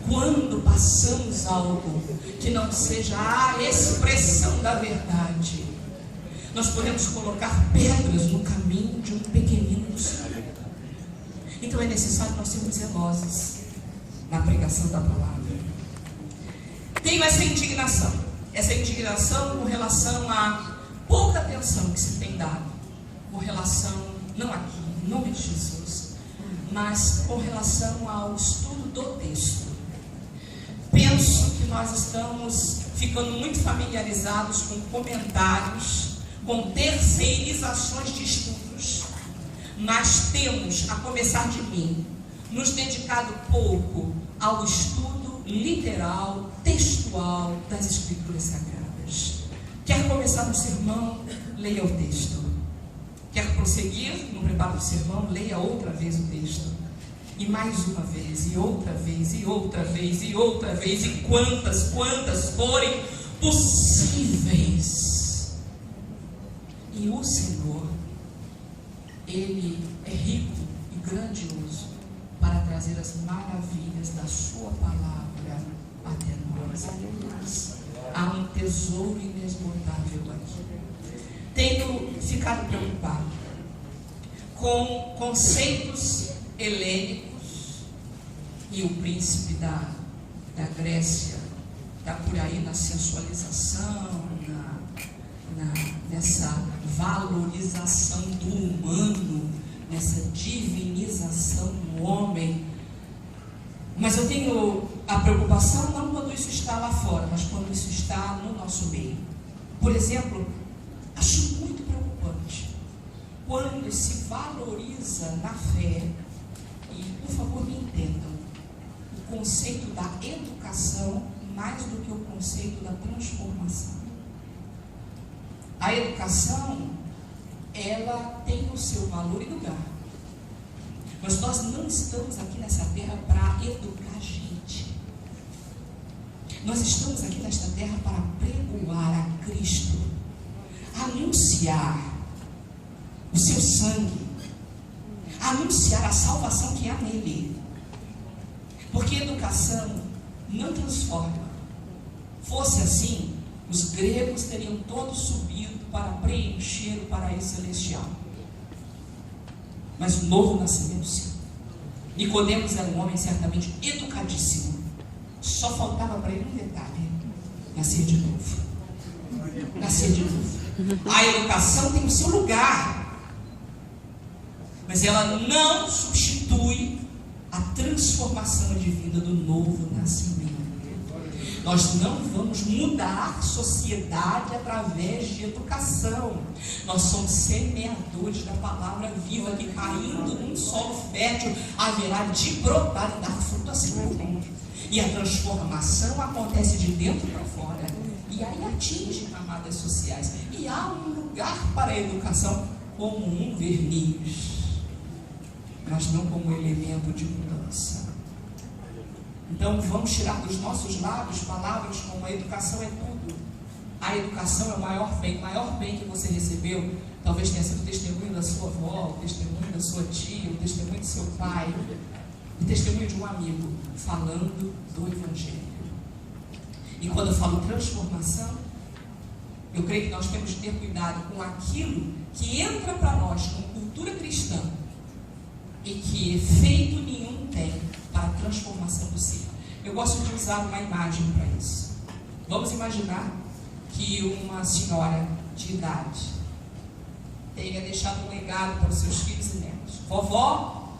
quando passamos algo que não seja a expressão da verdade, nós podemos colocar pedras no caminho de um pequenino do Senhor. Então é necessário nós sermos zelosos na pregação da palavra. Tenho essa indignação com relação à pouca atenção que se tem dado, com relação, não aqui, em nome de Jesus, mas com relação ao estudo do texto. Penso que nós estamos ficando muito familiarizados com comentários, com terceirizações de estudos, mas temos, a começar de mim, nos dedicado pouco ao estudo literal, textual das Escrituras Sagradas. Quer começar um sermão? Leia o texto. Quer prosseguir no preparo do sermão? Leia outra vez o texto. E mais uma vez, e outra vez, e outra vez, e outra vez, e quantas forem possíveis. E o Senhor, Ele é rico e grandioso para trazer as maravilhas da sua palavra até nós. Há um tesouro inesgotável aqui. Tenho ficado preocupado com conceitos helênicos, e o príncipe da Grécia está por aí na sensualização, nessa valorização do humano, nessa divinização do homem. Mas eu tenho a preocupação não quando isso está lá fora, mas quando isso está no nosso meio. Por exemplo, acho muito preocupante quando se valoriza na fé, e por favor me entendam, o conceito da educação mais do que o conceito da transformação. A educação, ela tem o seu valor e lugar, mas nós não estamos aqui nessa terra para educar gente. Nós estamos aqui nesta terra para pregoar a Cristo, anunciar o seu sangue, anunciar a salvação que há nele. Porque educação não transforma. Fosse assim, os gregos teriam todos subido para preencher o paraíso celestial. Mas o novo nascimento, sim. Nicodemos era um homem certamente educadíssimo. Só faltava para ele um detalhe: nascer de novo. Nascer de novo. A educação tem o seu lugar, mas ela não substitui a transformação de vida do novo nascimento. Nós não vamos mudar a sociedade através de educação. Nós somos semeadores da palavra viva, que caindo num solo fértil haverá de brotar e dar fruto assim por dentro. E a transformação acontece de dentro para fora, e aí atinge camadas sociais. E há um lugar para a educação como um verniz. mas não como elemento de mudança. Então vamos tirar dos nossos lábios palavras como a educação é tudo. A educação é o maior bem que você recebeu. Talvez tenha sido o testemunho da sua avó, o testemunho da sua tia, o testemunho do seu pai, o testemunho de um amigo falando do Evangelho. E quando eu falo transformação, eu creio que nós temos que ter cuidado com aquilo que entra para nós como cultura cristã e que efeito nenhum tem para a transformação do ser. Eu gosto de usar uma imagem para isso. Vamos imaginar que uma senhora de idade tenha deixado um legado para os seus filhos e netos. Vovó,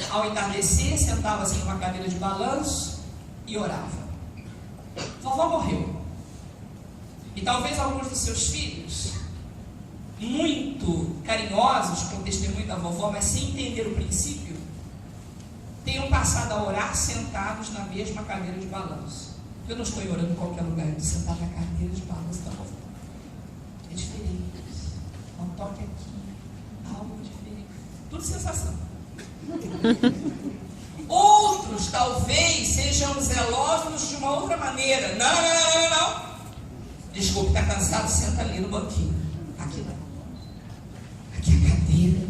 ao entardecer, sentava-se em uma cadeira de balanço e orava. Vovó morreu. E talvez alguns dos seus filhos, muito carinhosos com o testemunho da vovó, mas sem entender o princípio, tenham passado a orar sentados na mesma cadeira de balanço. Eu não estou orando em qualquer lugar, eu estou sentado na cadeira de balanço da vovó. É diferente. Um toque aqui, algo diferente. Tudo sensação. Outros talvez sejam zelosos de uma outra maneira. Não. Desculpe, está cansado, senta ali no banquinho. Aqui não. Aqui é a cadeira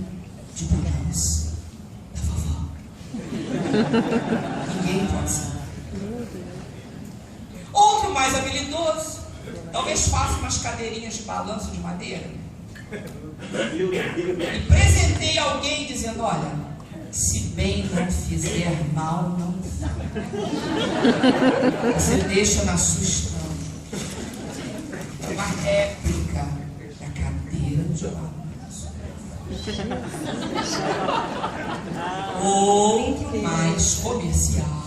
de balanço da vovó. Ninguém pode ser. Outro mais habilidoso, talvez faça umas cadeirinhas de balanço de madeira e presenteie alguém dizendo: olha, se bem não fizer mal, não faz. Você deixa na sua estante uma réplica da cadeira de balanço. Outro mais comercial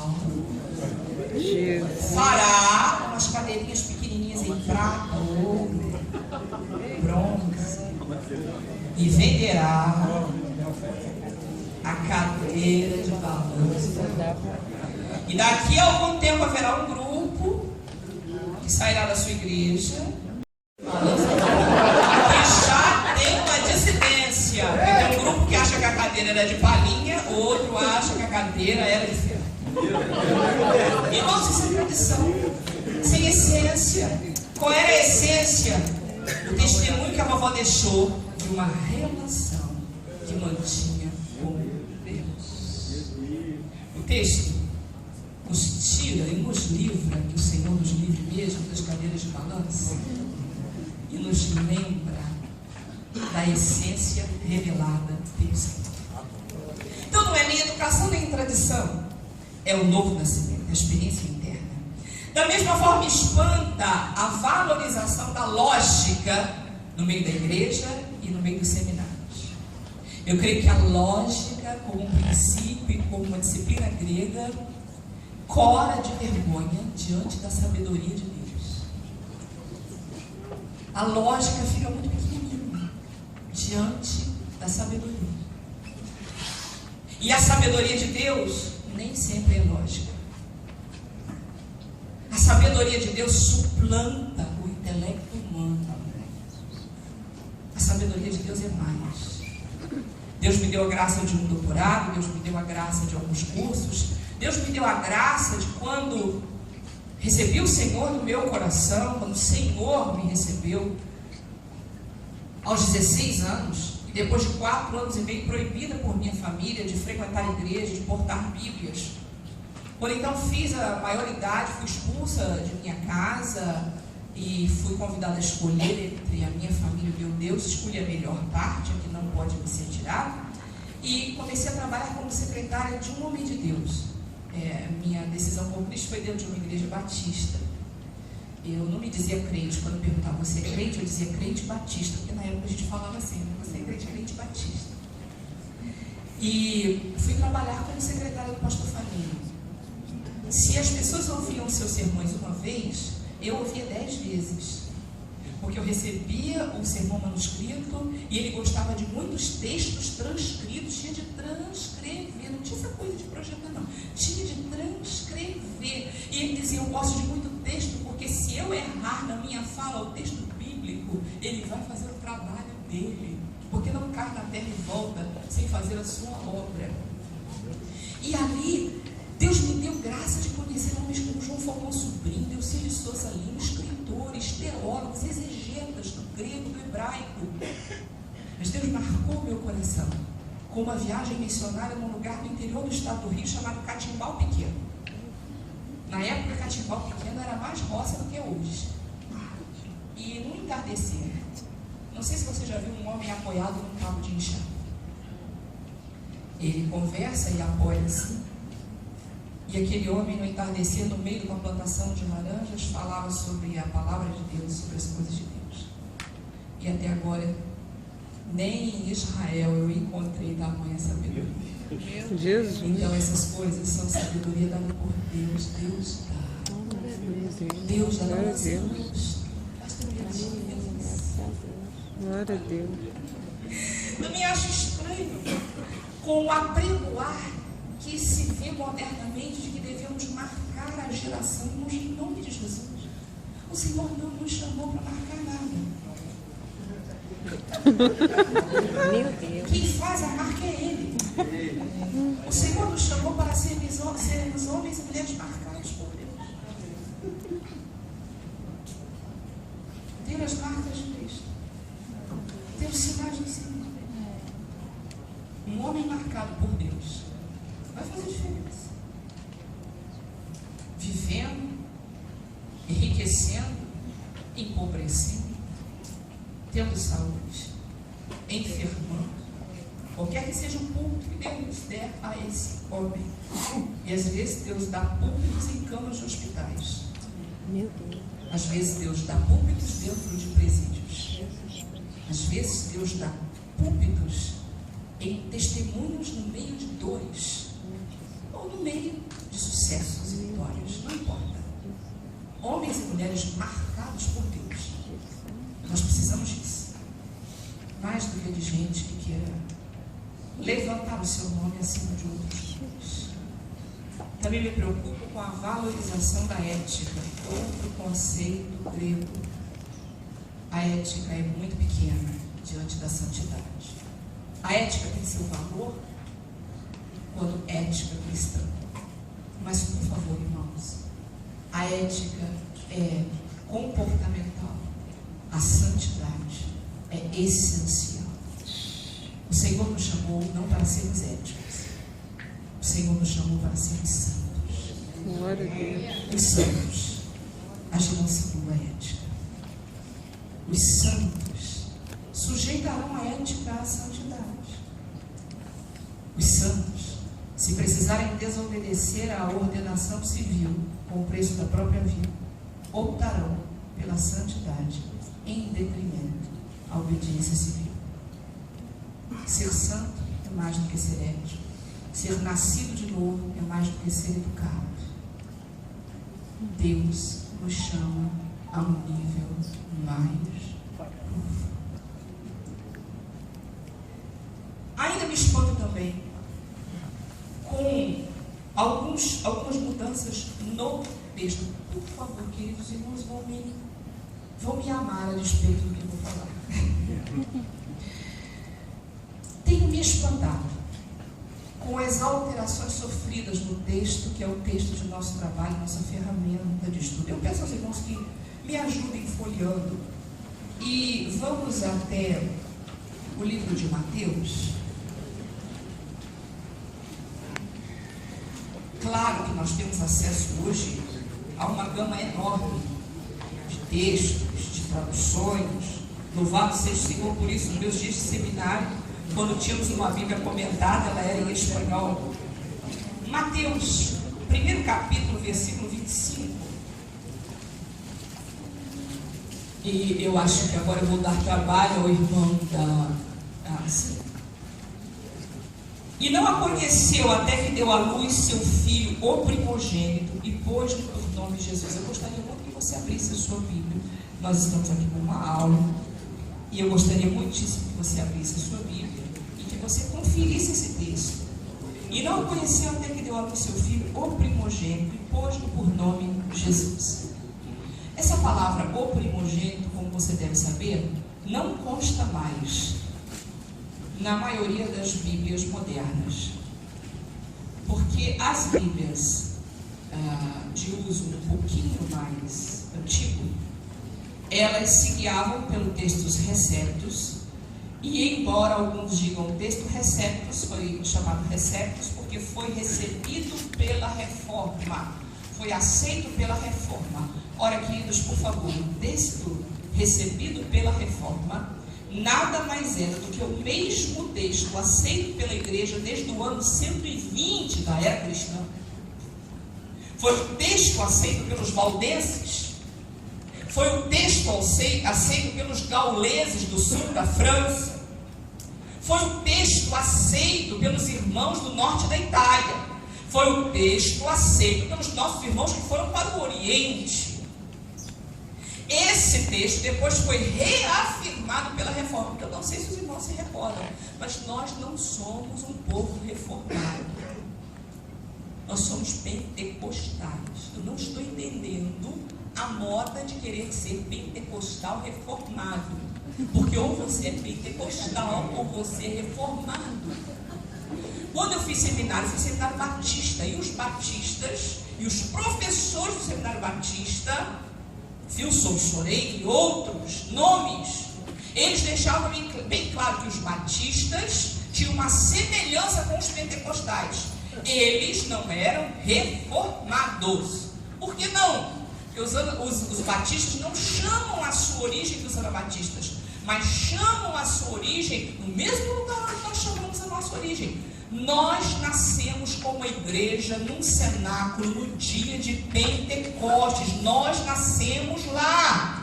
fará umas cadeirinhas pequenininhas em prata, ouro, bronze e venderá a cadeira de balanço. E daqui a algum tempo haverá um grupo que sairá da sua igreja que já tem uma dissidência. Tem um grupo que acha que a cadeira era de palhinha, outro acha que a cadeira era de ferro. Irmãos, isso é tradição, sem essência. Qual era a essência? O testemunho que a vovó deixou de uma relação que mantinha com Deus. O texto nos tira e nos livra, que o Senhor nos livre mesmo das cadeiras de balanço, e nos lembra da essência revelada pelo Senhor. Então não é nem educação nem tradição, é o novo nascimento, a experiência interna. Da mesma forma, espanta a valorização da lógica no meio da igreja e no meio dos seminários. Eu creio que a lógica, como um princípio e como uma disciplina grega, cora de vergonha diante da sabedoria de Deus. A lógica fica muito pequenininha diante da sabedoria. E a sabedoria de Deus nem sempre é lógica. A sabedoria de Deus suplanta o intelecto humano. A sabedoria de Deus é mais. Deus me deu a graça de um doutorado, Deus me deu a graça de alguns cursos, Deus me deu a graça de quando recebi o Senhor no meu coração, quando o Senhor me recebeu aos 16 anos, e depois de 4 anos e meio proibida por minha família de frequentar a igreja, de portar bíblias. Por então fiz a maioridade, fui expulsa de minha casa e fui convidada a escolher entre a minha família e o meu Deus, escolhi a melhor parte, a que não pode me ser tirada, e comecei a trabalhar como secretária de um homem de Deus. Minha decisão com Cristo foi dentro de uma igreja batista. Eu não me dizia crente. Quando perguntavam: você é crente? Eu dizia crente batista, porque na época a gente falava assim: você é crente batista. E fui trabalhar como secretária do pastor Família. Se as pessoas ouviam seus sermões uma vez, eu ouvia 10 vezes, porque eu recebia o sermão manuscrito e ele gostava de muitos textos transcritos. Tinha de transcrever, não tinha essa coisa de projetar, não, tinha de transcrever. E ele dizia: eu gosto de muito texto, porque se eu errar na minha fala ao texto bíblico, ele vai fazer o trabalho dele. porque não cai na terra e volta sem fazer a sua obra. E ali, Deus me deu graça de conhecer homens como João Falcão Sobrinho, Eucílio Souza Lima, escritores, teólogos, exegetas do grego, do hebraico. Mas Deus marcou meu coração com uma viagem missionária num lugar no interior do estado do Rio chamado Catimbau Pequeno. Na época, Catimbau Pequeno era mais roça do que hoje. E no entardecer, não sei se você já viu um homem apoiado num cabo de enxada. Ele conversa e apoia assim. E aquele homem, no entardecer, no meio de uma plantação de laranjas, falava sobre a palavra de Deus, sobre as coisas de Deus. E até agora, nem em Israel eu encontrei tamanha sabedoria. Jesus. Então essas coisas são sabedoria dada por Deus. Deus dá. Deus dá, não é Deus. Basta pedir Deus. Glória a Deus. Não me acho estranho com o apregoar que se vê modernamente de que devemos marcar a geração, em nome de Jesus. O Senhor não nos chamou para marcar nada. Meu Deus. Quem faz a marca é Ele. O Senhor nos chamou para sermos homens e mulheres marcados por Deus. Ter as marcas de Cristo. Ter os sinais do Senhor. Um homem marcado por Deus vai fazer diferença. Vivendo, enriquecendo, empobrecendo, tendo saúde, enfermando, qualquer que seja o púlpito que Deus der a esse homem. E às vezes Deus dá púlpitos em camas de hospitais. Meu Deus. Às vezes Deus dá púlpitos dentro de presídios. Às vezes Deus dá púlpitos em testemunhos no meio de dores, ou no meio de sucessos e vitórias, não importa. Homens e mulheres marcados por Deus. Nós precisamos disso. Mais do que de gente que queira levantar o seu nome acima de outros. Também me preocupo com a valorização da ética, outro conceito grego. A ética é muito pequena diante da santidade. A ética tem seu valor quando ética cristã. Mas, por favor, irmãos, a ética é comportamental. A santidade é essencial. O Senhor nos chamou não para sermos éticos. O Senhor nos chamou para sermos santos. Glória a Deus. Os santos agirão segundo a ética. Os santos sujeitarão a ética à santidade. Os santos, se precisarem desobedecer à ordenação civil com o preço da própria vida, optarão pela santidade em detrimento à obediência civil. Ser santo é mais do que ser ético. Ser nascido de novo é mais do que ser educado. Deus nos chama a um nível mais profundo. Ainda me espanto também com algumas mudanças no texto. Por favor, queridos irmãos, vão me amar a despeito do que eu vou falar. Tenho me espantado com as alterações sofridas no texto, que é o texto de nosso trabalho, nossa ferramenta de estudo. Eu peço aos irmãos que me ajudem folheando e vamos até o livro de Mateus. Claro que nós temos acesso hoje a uma gama enorme de textos, de traduções. Louvado seja o Senhor por isso. Nos meus dias de seminário, quando tínhamos uma Bíblia comentada, ela era em espanhol. Mateus, 1º capítulo, versículo 25. E eu acho que agora eu vou dar trabalho ao irmão da Ásia. E não a conheceu até que deu à luz seu filho, o primogênito, e pôs-lhe por nome Jesus. Eu gostaria muito que você abrisse a sua Bíblia. Nós estamos aqui com uma aula. E eu gostaria muitíssimo que você abrisse a sua Bíblia e que você conferisse esse texto. E não a conheceu até que deu à luz seu filho, o primogênito, e pôs-lhe por nome Jesus. Essa palavra, o primogênito, como você deve saber, não consta mais na maioria das Bíblias modernas. Porque as Bíblias de uso um pouquinho mais antigo, elas se guiavam pelo textos receptus, e embora alguns digam texto receptus, foi chamado receptus porque foi recebido pela reforma, foi aceito pela reforma. Ora, queridos, por favor, o texto recebido pela reforma nada mais era do que o mesmo texto aceito pela igreja desde o ano 120 da era cristã. Foi o texto aceito pelos valdenses, foi o texto aceito pelos gauleses do sul da França, foi o texto aceito pelos irmãos do norte da Itália, foi o texto aceito pelos nossos irmãos que foram para o Oriente. Esse texto depois foi reafirmado pela reforma, porque eu não sei se os irmãos se recordam, mas nós não somos um povo reformado. Nós somos pentecostais. Eu não estou entendendo a moda de querer ser pentecostal reformado. Porque ou você é pentecostal ou você é reformado. Quando eu fiz seminário batista. E os batistas e os professores do seminário batista, Wilson Chorei e outros nomes, eles deixavam bem claro que os batistas tinham uma semelhança com os pentecostais. Eles não eram reformados. Por que não? Porque os batistas não chamam a sua origem dos anabatistas, mas chamam a sua origem no mesmo lugar onde nós chamamos a nossa origem. Nós nascemos como igreja num cenáculo no dia de Pentecostes. Nós nascemos lá.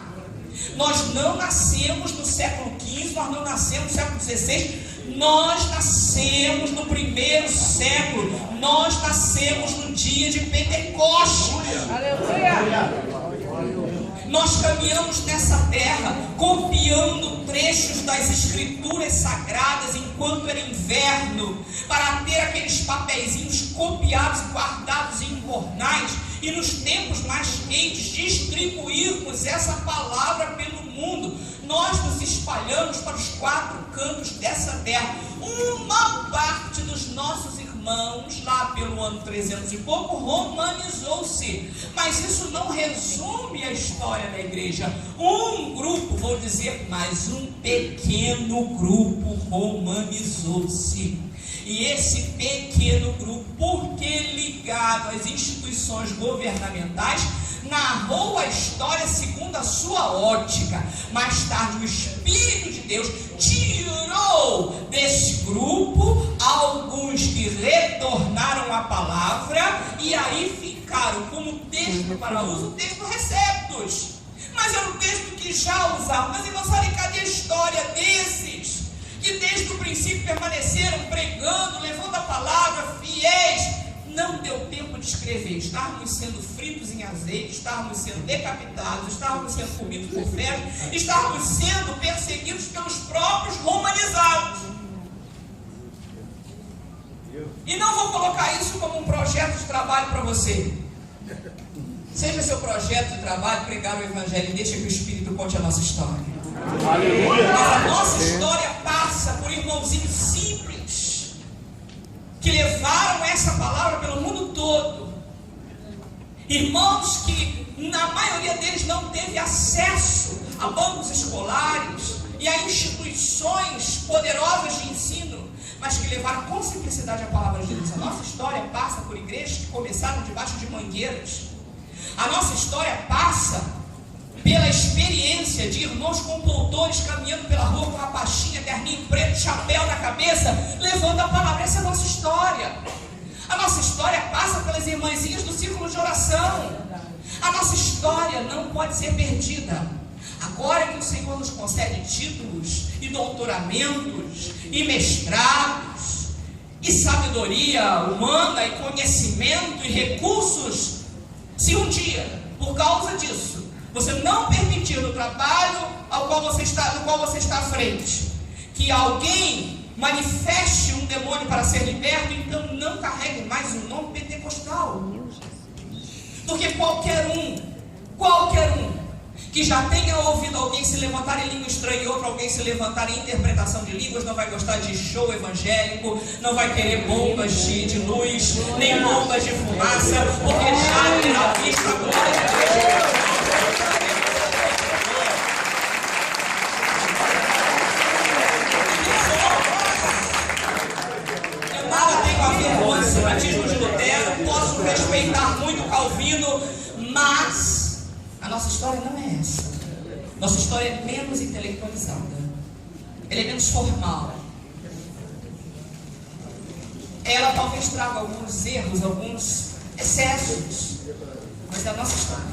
Nós não nascemos no século XV, nós não nascemos no século XVI. Nós nascemos no primeiro século. Nós nascemos no dia de Pentecostes. Aleluia! Nós caminhamos nessa terra copiando trechos das escrituras sagradas enquanto era inverno, para ter aqueles papeizinhos copiados e guardados em jornais, e nos tempos mais quentes distribuirmos essa palavra pelo mundo. Nós nos espalhamos para os 4 cantos dessa terra. Uma parte dos nossos irmãos, lá pelo ano 300 e pouco, romanizou-se. Mas isso não resume a história da igreja. Um grupo, vou dizer mais, um pequeno grupo romanizou-se. E esse pequeno grupo, porque ligado às instituições governamentais, narrou a história segundo a sua ótica. Mais tarde, o Espírito de Deus tirou desse grupo alguns que retornaram à palavra, e aí ficaram como texto para uso, o texto receptus. Mas era um texto que já usava. Mas, irmãos, olha, cadê a história desses que desde o princípio permaneceram pregando, levando a palavra, fiéis? Não deu tempo de escrever. Estávamos sendo fritos em azeite, estávamos sendo decapitados, estávamos sendo comidos por ferro, estávamos sendo perseguidos pelos próprios romanizados. E não vou colocar isso como um projeto de trabalho para você. Seja seu projeto de trabalho pregar o Evangelho e deixa que o Espírito conte a nossa história. Aleluia. Mas a nossa história passa por irmãozinhos simples que levaram essa palavra pelo mundo todo. Irmãos que na maioria deles não teve acesso a bancos escolares e a instituições poderosas de ensino, mas que levaram com simplicidade a palavra de Deus. A nossa história passa por igrejas que começaram debaixo de mangueiras. A nossa história passa pela experiência de irmãos compoutores caminhando pela rua com uma pastinha, terninho preto, chapéu na cabeça, levando a palavra. Essa é a nossa história. A nossa história passa pelas irmãzinhas do círculo de oração. A nossa história não pode ser perdida. Agora que o Senhor nos concede títulos e doutoramentos e mestrados e sabedoria humana e conhecimento e recursos, se um dia, por causa disso, você não permitir no trabalho no qual você está à frente, que alguém manifeste um demônio para ser liberto, então não carregue mais o nome pentecostal. Porque qualquer um que já tenha ouvido alguém se levantar em língua estranha e outro alguém se levantar em interpretação de línguas, não vai gostar de show evangélico, não vai querer bombas de luz, nem bombas de fumaça, porque já terá visto a glória de Deus. Eu nada tenho a ver com o antisemitismo de Lutero, posso respeitar muito Calvino, mas a nossa história não é essa. Nossa história é menos intelectualizada. Ela é menos formal. Ela talvez traga alguns erros, alguns excessos. Mas é a nossa história.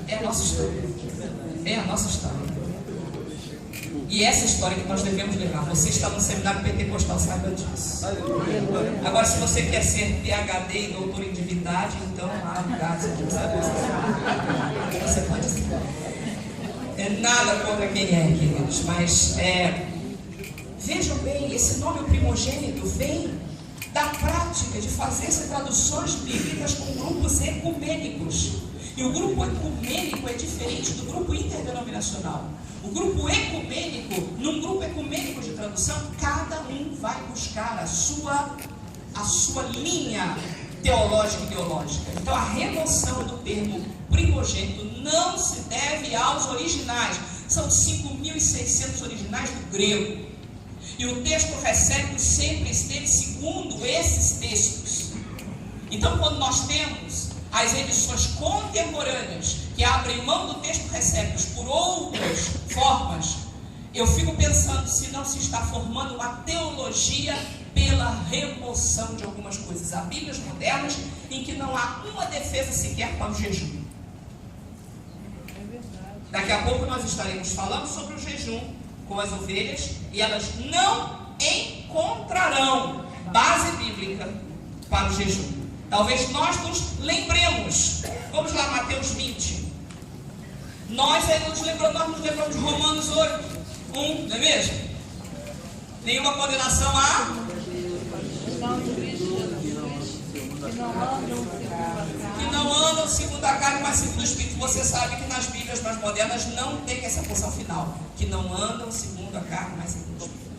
É a nossa história. É a nossa história. E essa história que nós devemos levar. Você está no seminário pentecostal, saiba disso. Agora, se você quer ser PhD e doutor em divindade, então, você pode ser. É nada contra quem é, queridos, mas vejam bem, esse nome o primogênito vem da prática de fazer-se traduções bíblicas com grupos ecumênicos. E o grupo ecumênico é diferente do grupo interdenominacional. O grupo ecumênico, num grupo ecumênico de tradução, cada um vai buscar a sua linha teológica e ideológica. Então a remoção do termo primogênito não se deve aos originais. São 5.600 originais do grego. E o texto recebe sempre esteve segundo esses textos. Então quando nós temos as edições contemporâneas que abrem mão do texto recépicos por outras formas, eu fico pensando se não se está formando uma teologia pela remoção de algumas coisas. Há Bíblias modernas em que não há uma defesa sequer para o jejum. Daqui a pouco nós estaremos falando sobre o jejum com as ovelhas e elas não encontrarão base bíblica para o jejum. Talvez nós nos lembremos. Vamos lá, Mateus 20. Nós nos lembramos de Romanos 8, 1, não é mesmo? Nenhuma condenação há. Que não andam segundo a carne, mas segundo o Espírito. Você sabe que nas Bíblias mais modernas não tem essa porção final. Que não andam segundo a carne, mas segundo o Espírito.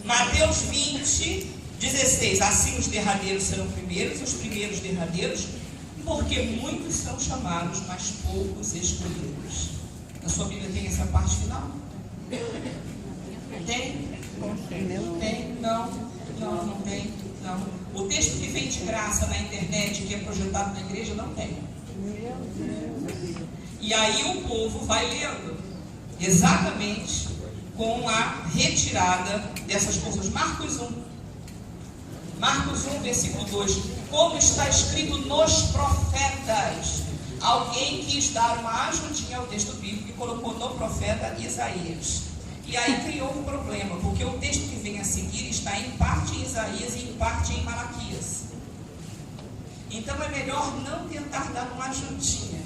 Mateus 20, 16. Assim os derradeiros serão primeiros, os primeiros derradeiros, porque muitos são chamados, mas poucos escolhidos. Na sua Bíblia tem essa parte final? Tem? Tem? Não tem. Não. O texto que vem de graça na internet, que é projetado na igreja, não tem. E aí o povo vai lendo exatamente com a retirada dessas coisas. Marcos 1, versículo 2. Como está escrito nos profetas. Alguém quis dar uma ajudinha ao texto bíblico e colocou no profeta Isaías. E aí criou um problema, porque o texto que vem a seguir está em parte em Isaías e em parte em Malaquias. Então é melhor não tentar dar uma ajudinha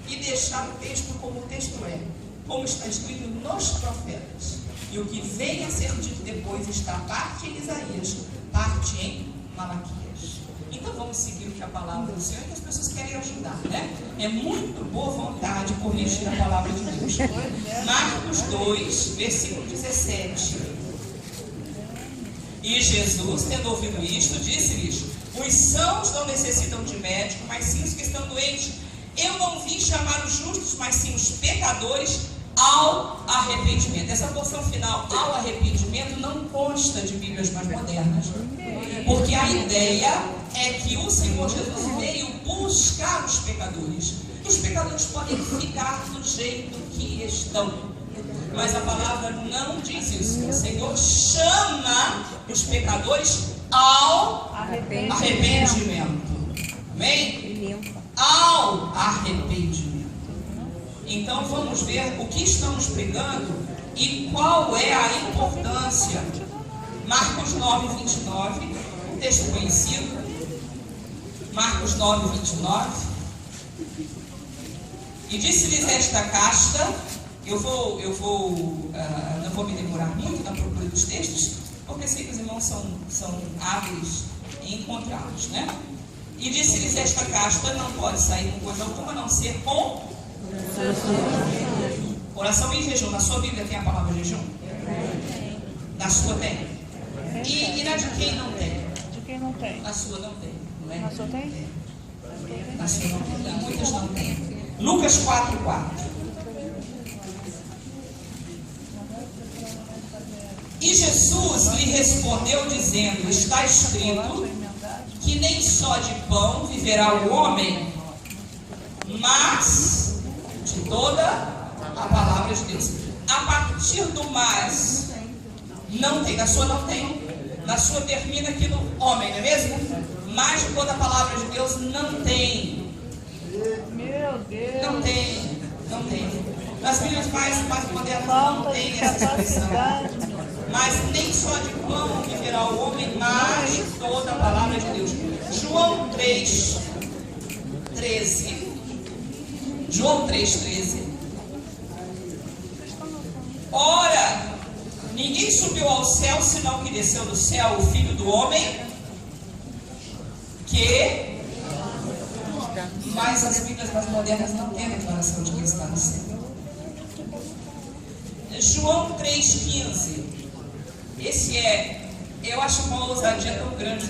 e deixar o texto como o texto é, como está escrito nos profetas. E o que vem a ser dito depois está parte em Isaías, parte em Malaquias. Então vamos seguir o que a palavra do Senhor, que as pessoas querem ajudar, né? É muito boa vontade corrigir a palavra de Deus. Marcos 2, versículo 17. E Jesus, tendo ouvido isto, disse-lhes: os sãos não necessitam de médico, mas sim os que estão doentes. Eu não vim chamar os justos, mas sim os pecadores ao arrependimento. Essa porção final, ao arrependimento, não consta de Bíblias mais modernas. Porque a ideia é que o Senhor Jesus veio buscar os pecadores. Os pecadores podem ficar do jeito que estão. Mas a palavra não diz isso. O Senhor chama os pecadores ao arrependimento. Amém? Ao arrependimento. Então vamos ver o que estamos pregando e qual é a importância. Marcos 9, 29, um texto conhecido. Marcos 9, 29. E disse-lhes esta casta. Eu não vou me demorar muito na procura dos textos, porque sei que os irmãos são hábeis em encontrá-los, né? E disse-lhes esta casta não pode sair com coisa alguma, a não ser com Oração em jejum. Na sua Bíblia tem a palavra jejum? Na sua tem? E na de quem não tem? De quem não tem? Na sua não tem, não é? Na sua tem? Na sua não tem. Muitas não tem. Lucas 4:4. E Jesus lhe respondeu dizendo: está escrito que nem só de pão viverá o homem, mas de toda a palavra de Deus. A partir do mais, não tem. Na sua não tem. Na sua termina aqui no homem, não é mesmo? Mas de toda a palavra de Deus não tem. Meu Deus. Não tem. Não tem. Nas Bíblias mais modernas não tem essa expressão. Mas nem só de pão viverá o homem, mas de toda a palavra de Deus. João 3:13. João 3:13. Ora, ninguém subiu ao céu, senão que desceu do céu, o Filho do Homem, que... Mas as Bíblias mais modernas não têm a declaração de que está no céu. João 3,15. Esse eu acho uma ousadia tão grande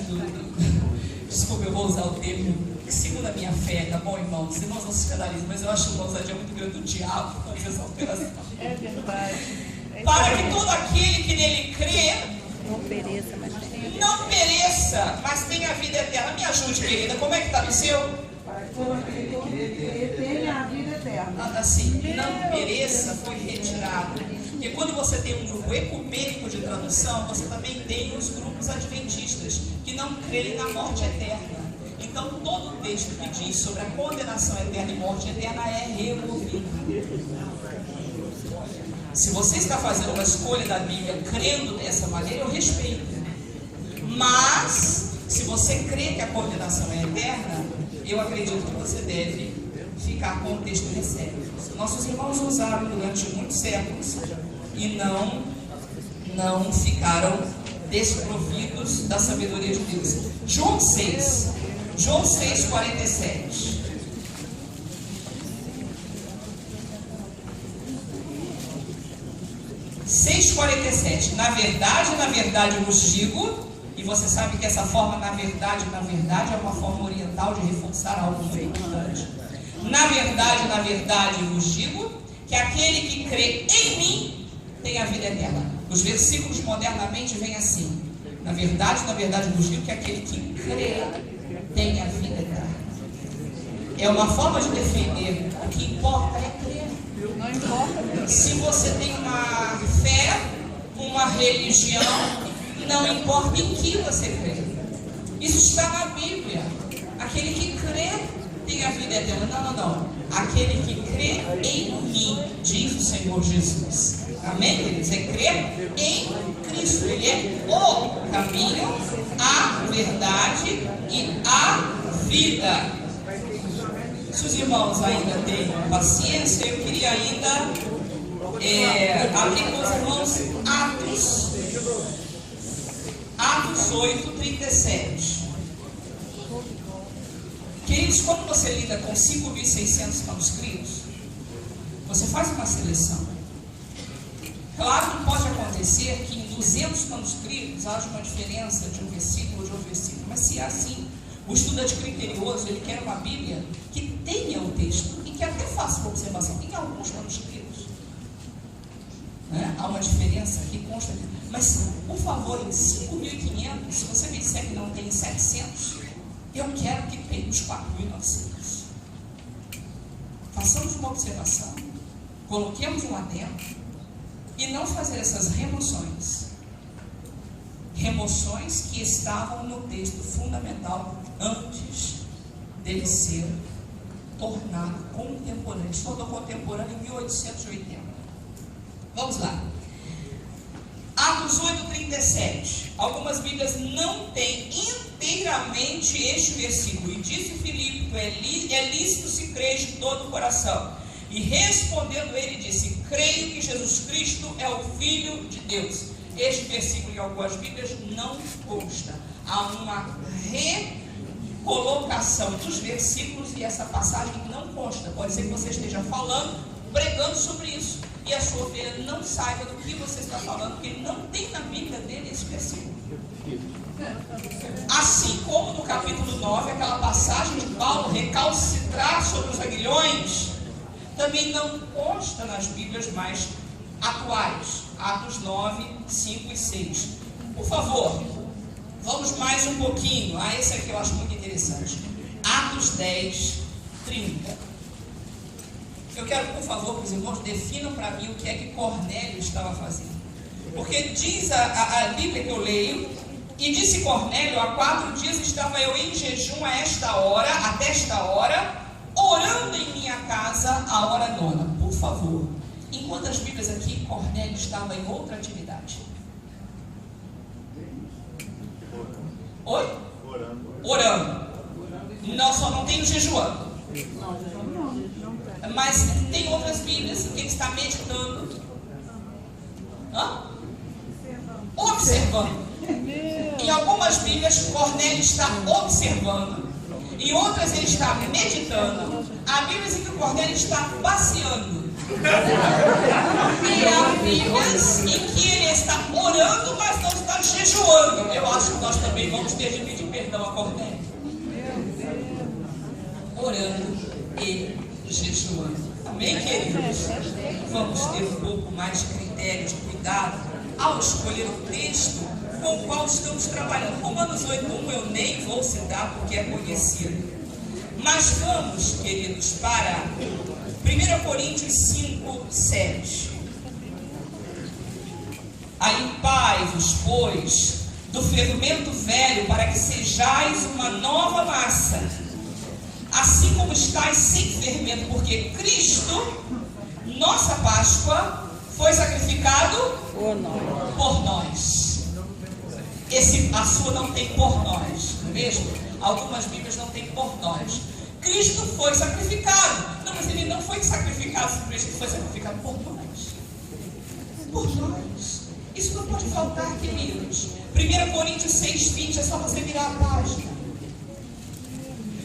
desculpa, eu vou usar o termo segundo a minha fé, tá bom, irmãos? Os irmãos não se escandalizam, mas eu acho uma ousadia muito grande do diabo fazer essa operação. É verdade. Para que todo aquele que nele crê Não pereça, mas tenha a vida eterna. Me ajude, querida, como é que está no seu? Tenha a vida eterna. Assim, não pereça foi retirado. Porque quando você tem um grupo ecumênico de tradução, você também tem os grupos adventistas, que não creem na morte eterna. Então, todo o texto que diz sobre a condenação eterna e morte eterna é removido. Se você está fazendo uma escolha da Bíblia crendo dessa maneira, eu respeito. Mas, se você crê que a condenação é eterna, eu acredito que você deve ficar com o texto recebe. Nossos irmãos usaram durante muitos séculos e não ficaram desprovidos da sabedoria de Deus. João 6:47. Na verdade vos digo, e você sabe que essa forma na verdade é uma forma oriental de reforçar algo muito importante. Na verdade vos digo que aquele que crê em mim tem a vida eterna. Os versículos modernamente vêm assim: na verdade vos digo que aquele que crê tem a vida eterna. É uma forma de defender. O que importa é crer. não importa. Se você tem uma fé, uma religião, não importa em que você crê. Isso está na Bíblia. Aquele que crê tem a vida eterna. Não. Aquele que crê em mim, diz o Senhor Jesus. Amém, queridos? É crer em Cristo. Ele é o caminho, a verdade e a vida. Se os irmãos ainda têm paciência, eu queria ainda abrir com os irmãos Atos 8:37. Queridos, quando você lida com 5.600 manuscritos, você faz uma seleção. Claro que pode acontecer que em 200 manuscritos haja uma diferença de um versículo ou de outro versículo, mas se é assim, o estudante criterioso, ele quer uma Bíblia que tenha o texto e que até faça uma observação. Em alguns manuscritos, né, há uma diferença que consta aqui. Mas, por favor, em 5.500, se você me disser que não tem 700, eu quero que tenha os 4.900. Façamos uma observação, coloquemos um adendo e não fazer essas remoções que estavam no texto fundamental antes dele ser tornado contemporâneo. Ele se tornou contemporâneo em 1880. Vamos lá. Atos 8:37. Algumas Bíblias não têm inteiramente este versículo. E disse Filipe: é lícito se crer de todo o coração. E respondendo ele disse: creio que Jesus Cristo é o Filho de Deus. Este versículo em algumas Bíblias não consta. Há uma colocação dos versículos e essa passagem não consta. Pode ser que você esteja falando, pregando sobre isso, e a sua ovelha não saiba do que você está falando, porque não tem na Bíblia dele esse versículo. Assim como no capítulo 9, aquela passagem de Paulo recalcitrar sobre os aguilhões, também não consta nas Bíblias mais atuais. Atos 9, 5 e 6. Por favor, vamos mais um pouquinho. Esse aqui eu acho muito interessante. Atos 10, 30. Eu quero, por favor, que os irmãos definam para mim o que é que Cornélio estava fazendo. Porque diz a Bíblia que eu leio, e disse Cornélio: há 4 dias estava eu em jejum até esta hora, orando em minha casa a hora 9. Por favor, em quantas Bíblias aqui Cornélio estava em outra atividade? Oi? Orando. Não, só não tem o jejuando. Mas tem outras Bíblias que ele está meditando. Observando. Em algumas Bíblias, Cornélio está observando. Em outras, ele está meditando. Há Bíblias em que o Cornélio está passeando. E há Bíblias em que ele está orando, mas não está jejuando. Eu acho que nós também vamos ter de pedir perdão a Cornélio. Orando e jejuando. Amém, queridos? Vamos ter um pouco mais de critério, de cuidado ao escolher o texto com o qual estamos trabalhando. Romanos 8:1 eu nem vou citar porque é conhecido. Mas vamos, queridos, para 1 Coríntios 5:7. Alimpai-vos, pois, do fermento velho, para que sejais uma nova massa, assim como estáis sem fermento, porque Cristo, nossa Páscoa, foi sacrificado por nós. A sua não tem por nós, não é mesmo? Algumas Bíblias não tem por nós. Cristo foi sacrificado. Não, mas ele não foi sacrificado simplesmente, ele foi sacrificado por nós. Por nós. Isso não pode faltar, queridos. 1 Coríntios 6:20, é só você virar a página.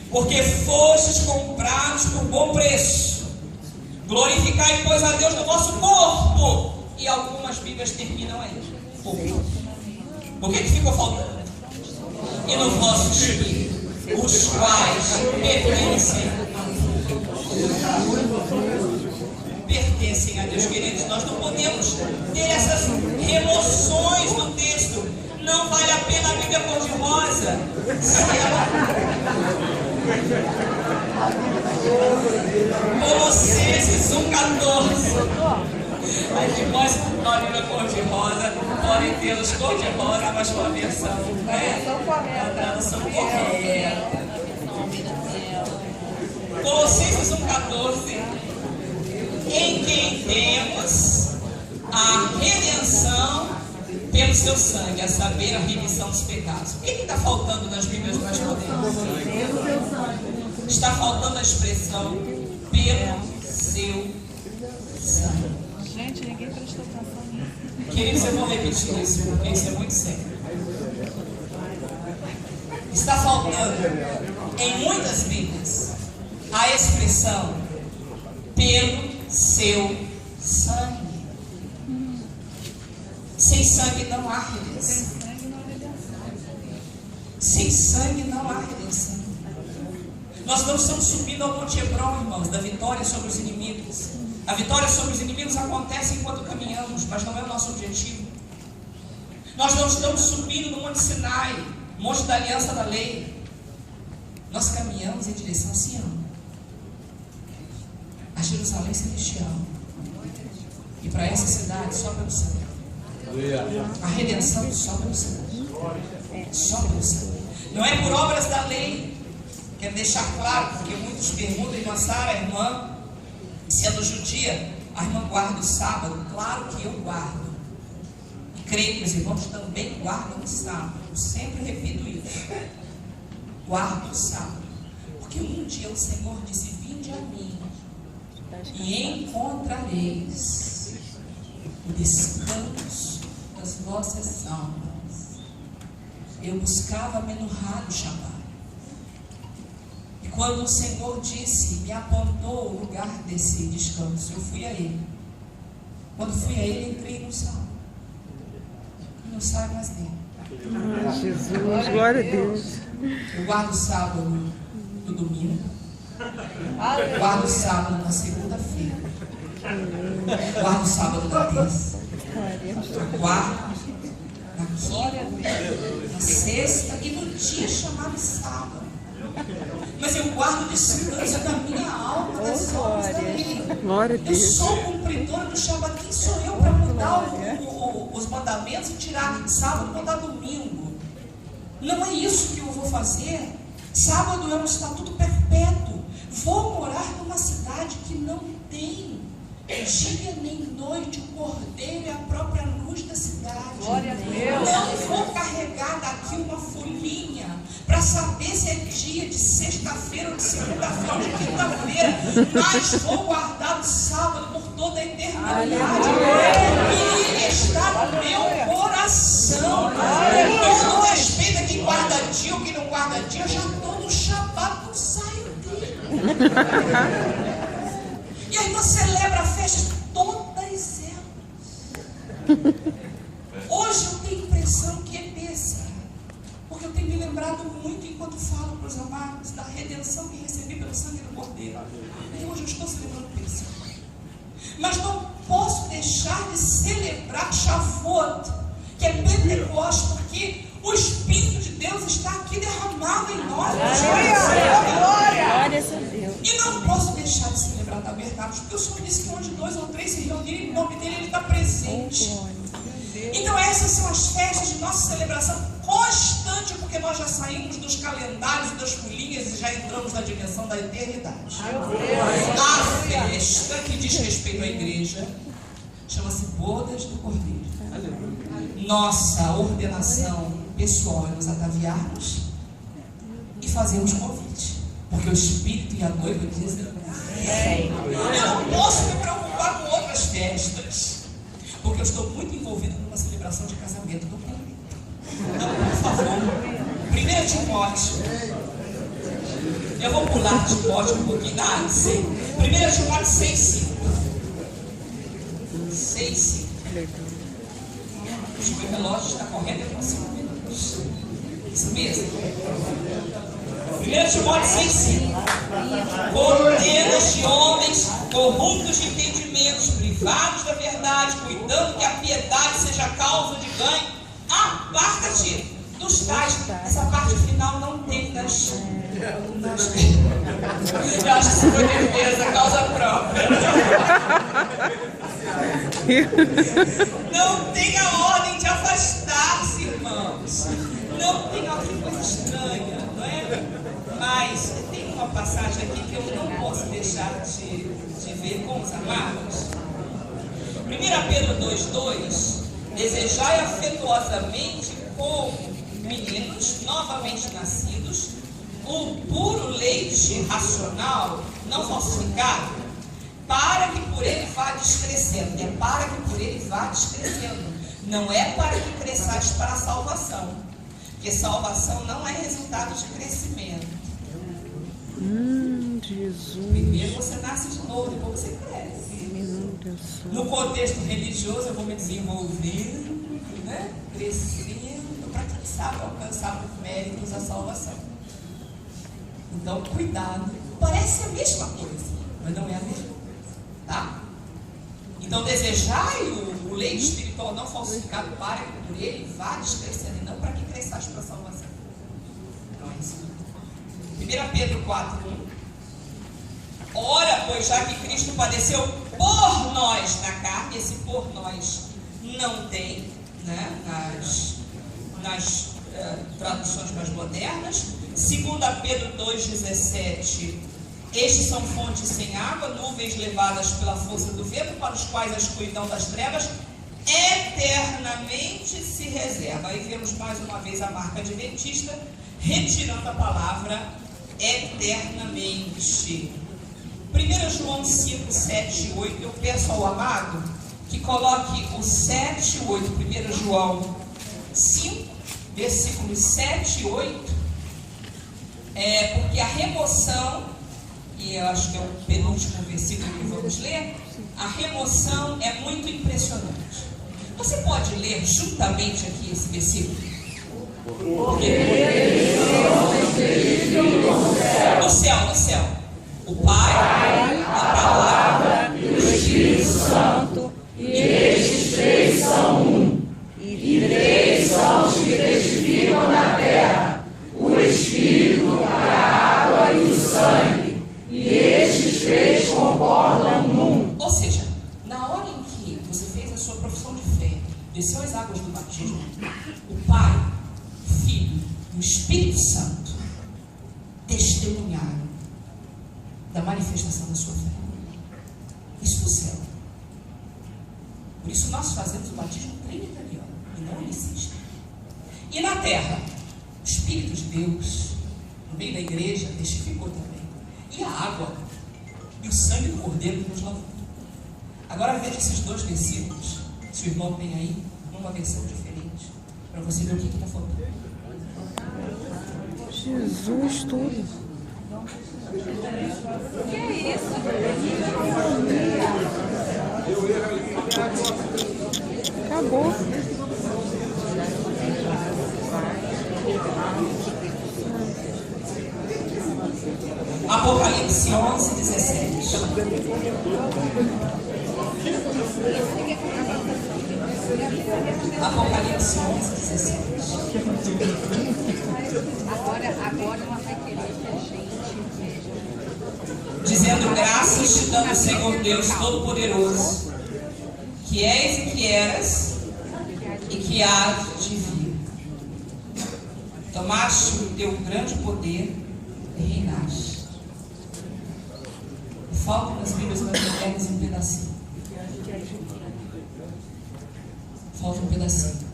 Porque fostes comprados por bom preço. Glorificai, pois, a Deus no vosso corpo. E algumas Bíblias terminam aí. Por que ficou faltando? E no vosso espírito, os quais pertencem a Deus, queridos. Nós não podemos ter essas remoções no texto. Não vale a pena a Bíblia cor-de-rosa. Colossenses 1:14. As irmãs na Bíblia cor-de-rosa podem tê-los cor-de-rosa, mas com a versão, a tradução correta. Colossenses 1:14. Em quem temos a redenção pelo seu sangue, a saber, a remissão dos pecados. O que está faltando nas Bíblias mais modernas? Está faltando a expressão pelo seu sangue. Gente, ninguém prestou atenção nisso. Queridos, eu vou repetir isso, porque isso é muito sério. Está faltando em muitas Bíblias a expressão pelo seu sangue. Sem sangue não há redenção. Sem sangue não há redenção. Nós não estamos subindo ao Monte Hebron, irmãos, da vitória sobre os inimigos. A vitória sobre os inimigos acontece enquanto caminhamos, mas não é o nosso objetivo. Nós não estamos subindo no Monte Sinai, Monte da Aliança da Lei. Nós caminhamos em direção a Sião, a Jerusalém Celestial. E para essa cidade, só pelo sangue. A redenção só pelo sangue. Só pelo sangue. Não é por obras da lei. Quero deixar claro, porque muitos perguntam, irmã Sara, irmã, sendo judia, a irmã guarda o sábado. Claro que eu guardo. E creio que os irmãos também guardam o sábado. Eu sempre repito isso. Guardo o sábado. Porque um dia o Senhor disse: vinde a mim e encontrareis o descanso das vossas almas. Eu buscava amenorrar o Shabat. quando o Senhor disse, me apontou o lugar desse descanso, eu fui a Ele. Quando fui a Ele, entrei no salmo. E não saio mais dele. Jesus, glória a Deus. Eu guardo o sábado no domingo. Guardo o sábado na segunda-feira. Guardo o sábado na terça. Guardo na quinta, na sexta e no dia chamado sábado. Mas eu guardo distância da minha alma, das obras da lei. Glória a Eu Deus. sou cumpridora do Shabat. Quem sou eu para mudar os mandamentos e tirar sábado e botar domingo? Não é isso que eu vou fazer. Sábado é um estatuto perpétuo. Vou morar numa cidade que não tem dia nem noite. O cordeiro é a própria luz da cidade. Glória a Deus. Não vou carregar daqui uma folhinha para saber se é dia de sexta-feira ou de segunda-feira ou de quinta-feira, mas vou guardar o sábado por toda a eternidade. E ele está no meu coração. Eu não respeito a quem guarda dia ou quem não guarda dia. Eu já estou no Shabat, não saio dele. E a irmã celebra festas, todas elas. Hoje eu tenho a impressão que é bêssara, porque eu tenho me lembrado muito enquanto falo para os amados da redenção que recebi pelo sangue do Cordeiro. E hoje eu estou celebrando bêssara. Mas não posso deixar de celebrar Shavuot, que é Pentecostes, porque o Espírito de Deus está aqui derramado em nós. Glória a Deus. E não posso deixar de celebrar tabernáculos, porque o Senhor disse que onde 2 ou 3 se reunirem em nome dele, ele está presente. Então essas são as festas de nossa celebração constante, porque nós já saímos dos calendários e das folhinhas e já entramos na dimensão da eternidade. A festa que diz respeito à igreja chama-se Bodas do Cordeiro. Nossa ordenação pessoal é nos ataviarmos e fazermos convite, porque o Espírito e a noiva dizem eu não posso me preocupar com outras festas, porque eu estou muito envolvido numa celebração de casamento do mundo. Então, por favor, 1 Timóteo, eu vou pular Timóteo um pouquinho, 1 Timóteo 6,5. 6,5. O meu relógio está correndo para 5 minutos. Isso mesmo. 1 Timóteo 6,5. Condenas de homens corruptos de entendimentos, privados da verdade, cuidando que a piedade seja causa de ganho. Aparta-te dos tais. Essa parte final não tem das. Eu acho que isso foi defesa, causa própria. Não tem a ordem de afastar-se, irmãos. Não tem alguma coisa estranha, não é? Mas tem uma passagem aqui que eu não posso deixar de ver com os amados. 1 Pedro 2,2: desejai afetuosamente como meninos novamente nascidos o puro leite racional, não falsificado, para que por ele vá descrescendo. É para que por ele vá descrescendo. Não é para que cresçais para a salvação, porque salvação não é resultado de crescimento. Jesus. Primeiro você nasce de novo, depois você cresce. No contexto religioso eu vou me desenvolvendo, né? Crescendo, para quem sabe alcançar os méritos da salvação. Então cuidado, parece a mesma coisa, mas não é a mesma coisa, tá? Então desejai o leite espiritual não falsificado, para que por ele vá descrescendo, e não para que cresçais para a salvação. Então é isso. 1 Pedro 4,1: ora, pois já que Cristo padeceu por nós na carne, esse por nós não tem, né, nas traduções mais modernas. 2 Pedro 2,17: estes são fontes sem água, nuvens levadas pela força do vento, para os quais a escuridão das trevas eternamente se reserva. Aí vemos mais uma vez a marca adventista retirando a palavra eternamente. 1 João 5, 7 e 8, eu peço ao amado que coloque o 7 e 8, 1 João 5, versículos 7 e 8, porque a remoção, e eu acho que é o penúltimo versículo que vamos ler, a remoção é muito impressionante. Você pode ler juntamente aqui esse versículo? No céu. O Pai, a Palavra e o Espírito Santo, e estes três são um. E três são os que testificam na terra: o Espírito, a água e o sangue. E estes três concordam num. Ou seja, na hora em que você fez a sua profissão de fé, desceu as águas do batismo, o Pai, o Filho e o Espírito Santo testemunharam da manifestação da sua fé. Isso no céu. Por isso nós fazemos o batismo trinitariano e não unicista. E na terra, o Espírito de Deus, no meio da igreja, testificou também. E a água e o sangue do Cordeiro que nos lavou. Agora veja esses dois versículos. Se o irmão tem aí, numa versão diferente, para você ver o que está faltando. Jesus, tudo. Que é isso? Acabou. Apocalipse 11, 17. Apocalipse 11, 17. Agora ela vai querer que a gente Dizendo: graças te damos, Senhor Deus Todo-Poderoso, que és e que eras e que há de vir. Tomaste o teu grande poder e reinaste. Falta nas Bíblias mais modernas um pedacinho. Falta um pedacinho.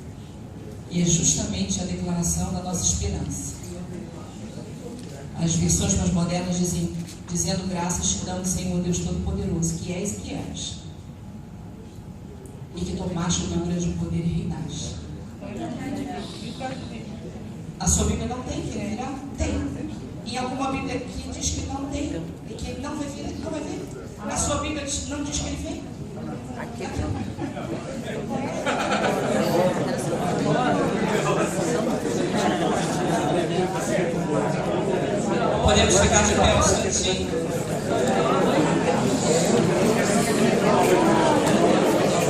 E é justamente a declaração da nossa esperança. As versões mais modernas dizem: dizendo graças te damos, Senhor Deus Todo-Poderoso, que és e que eras, e que tomaste o teu grande poder e reinaste. A sua Bíblia não tem que virar? Tem. E alguma Bíblia que diz que não tem, e que não vai vir, não vai vir. A sua Bíblia não diz que ele vem. Aqui. Podemos ficar de pé um instantinho.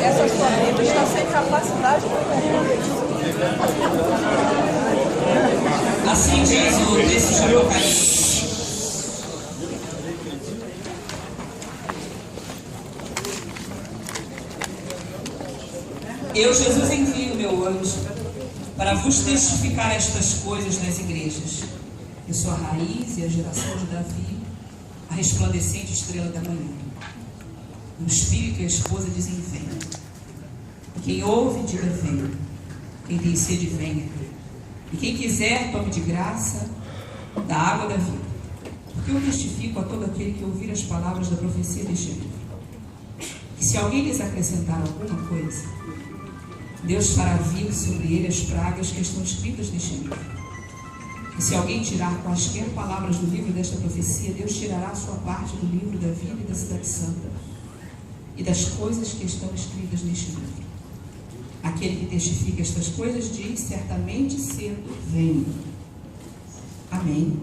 Essa sua Bíblia está sem capacidade de Assim diz o texto de Apocalipse. Eu, Jesus, envio o meu anjo para vos testificar estas coisas nas igrejas. Eu sou a raiz e a geração de Davi, a resplandecente estrela da manhã. O Espírito e a esposa dizem: venha. E quem ouve, diga: venha. Quem tem sede, venha. E quem quiser, tome de graça da água da vida. Porque eu testifico a todo aquele que ouvir as palavras da profecia deste livro, que se alguém lhes acrescentar alguma coisa, Deus fará vir sobre ele as pragas que estão escritas neste livro. E se alguém tirar quaisquer palavras do livro desta profecia, Deus tirará a sua parte do livro da vida e da cidade santa e das coisas que estão escritas neste livro. Aquele que testifica estas coisas diz: certamente cedo vem. Amém.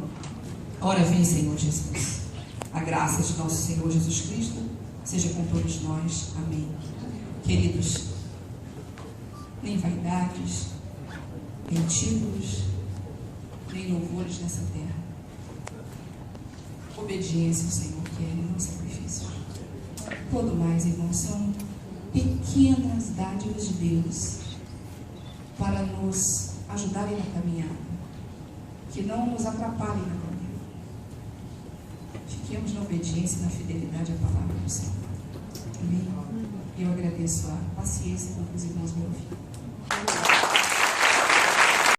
Ora vem, Senhor Jesus. A graça de nosso Senhor Jesus Cristo seja com todos nós. Amém. Queridos, nem vaidades, nem títulos, nem louvores nessa terra. Obediência ao Senhor quer e não sacrifício. Todo mais, irmãos, são pequenas dádivas de Deus para nos ajudarem na caminhada, que não nos atrapalhem na caminhada. Fiquemos na obediência e na fidelidade à palavra do Senhor. Amém? Eu agradeço a paciência com que os irmãos me ouviram.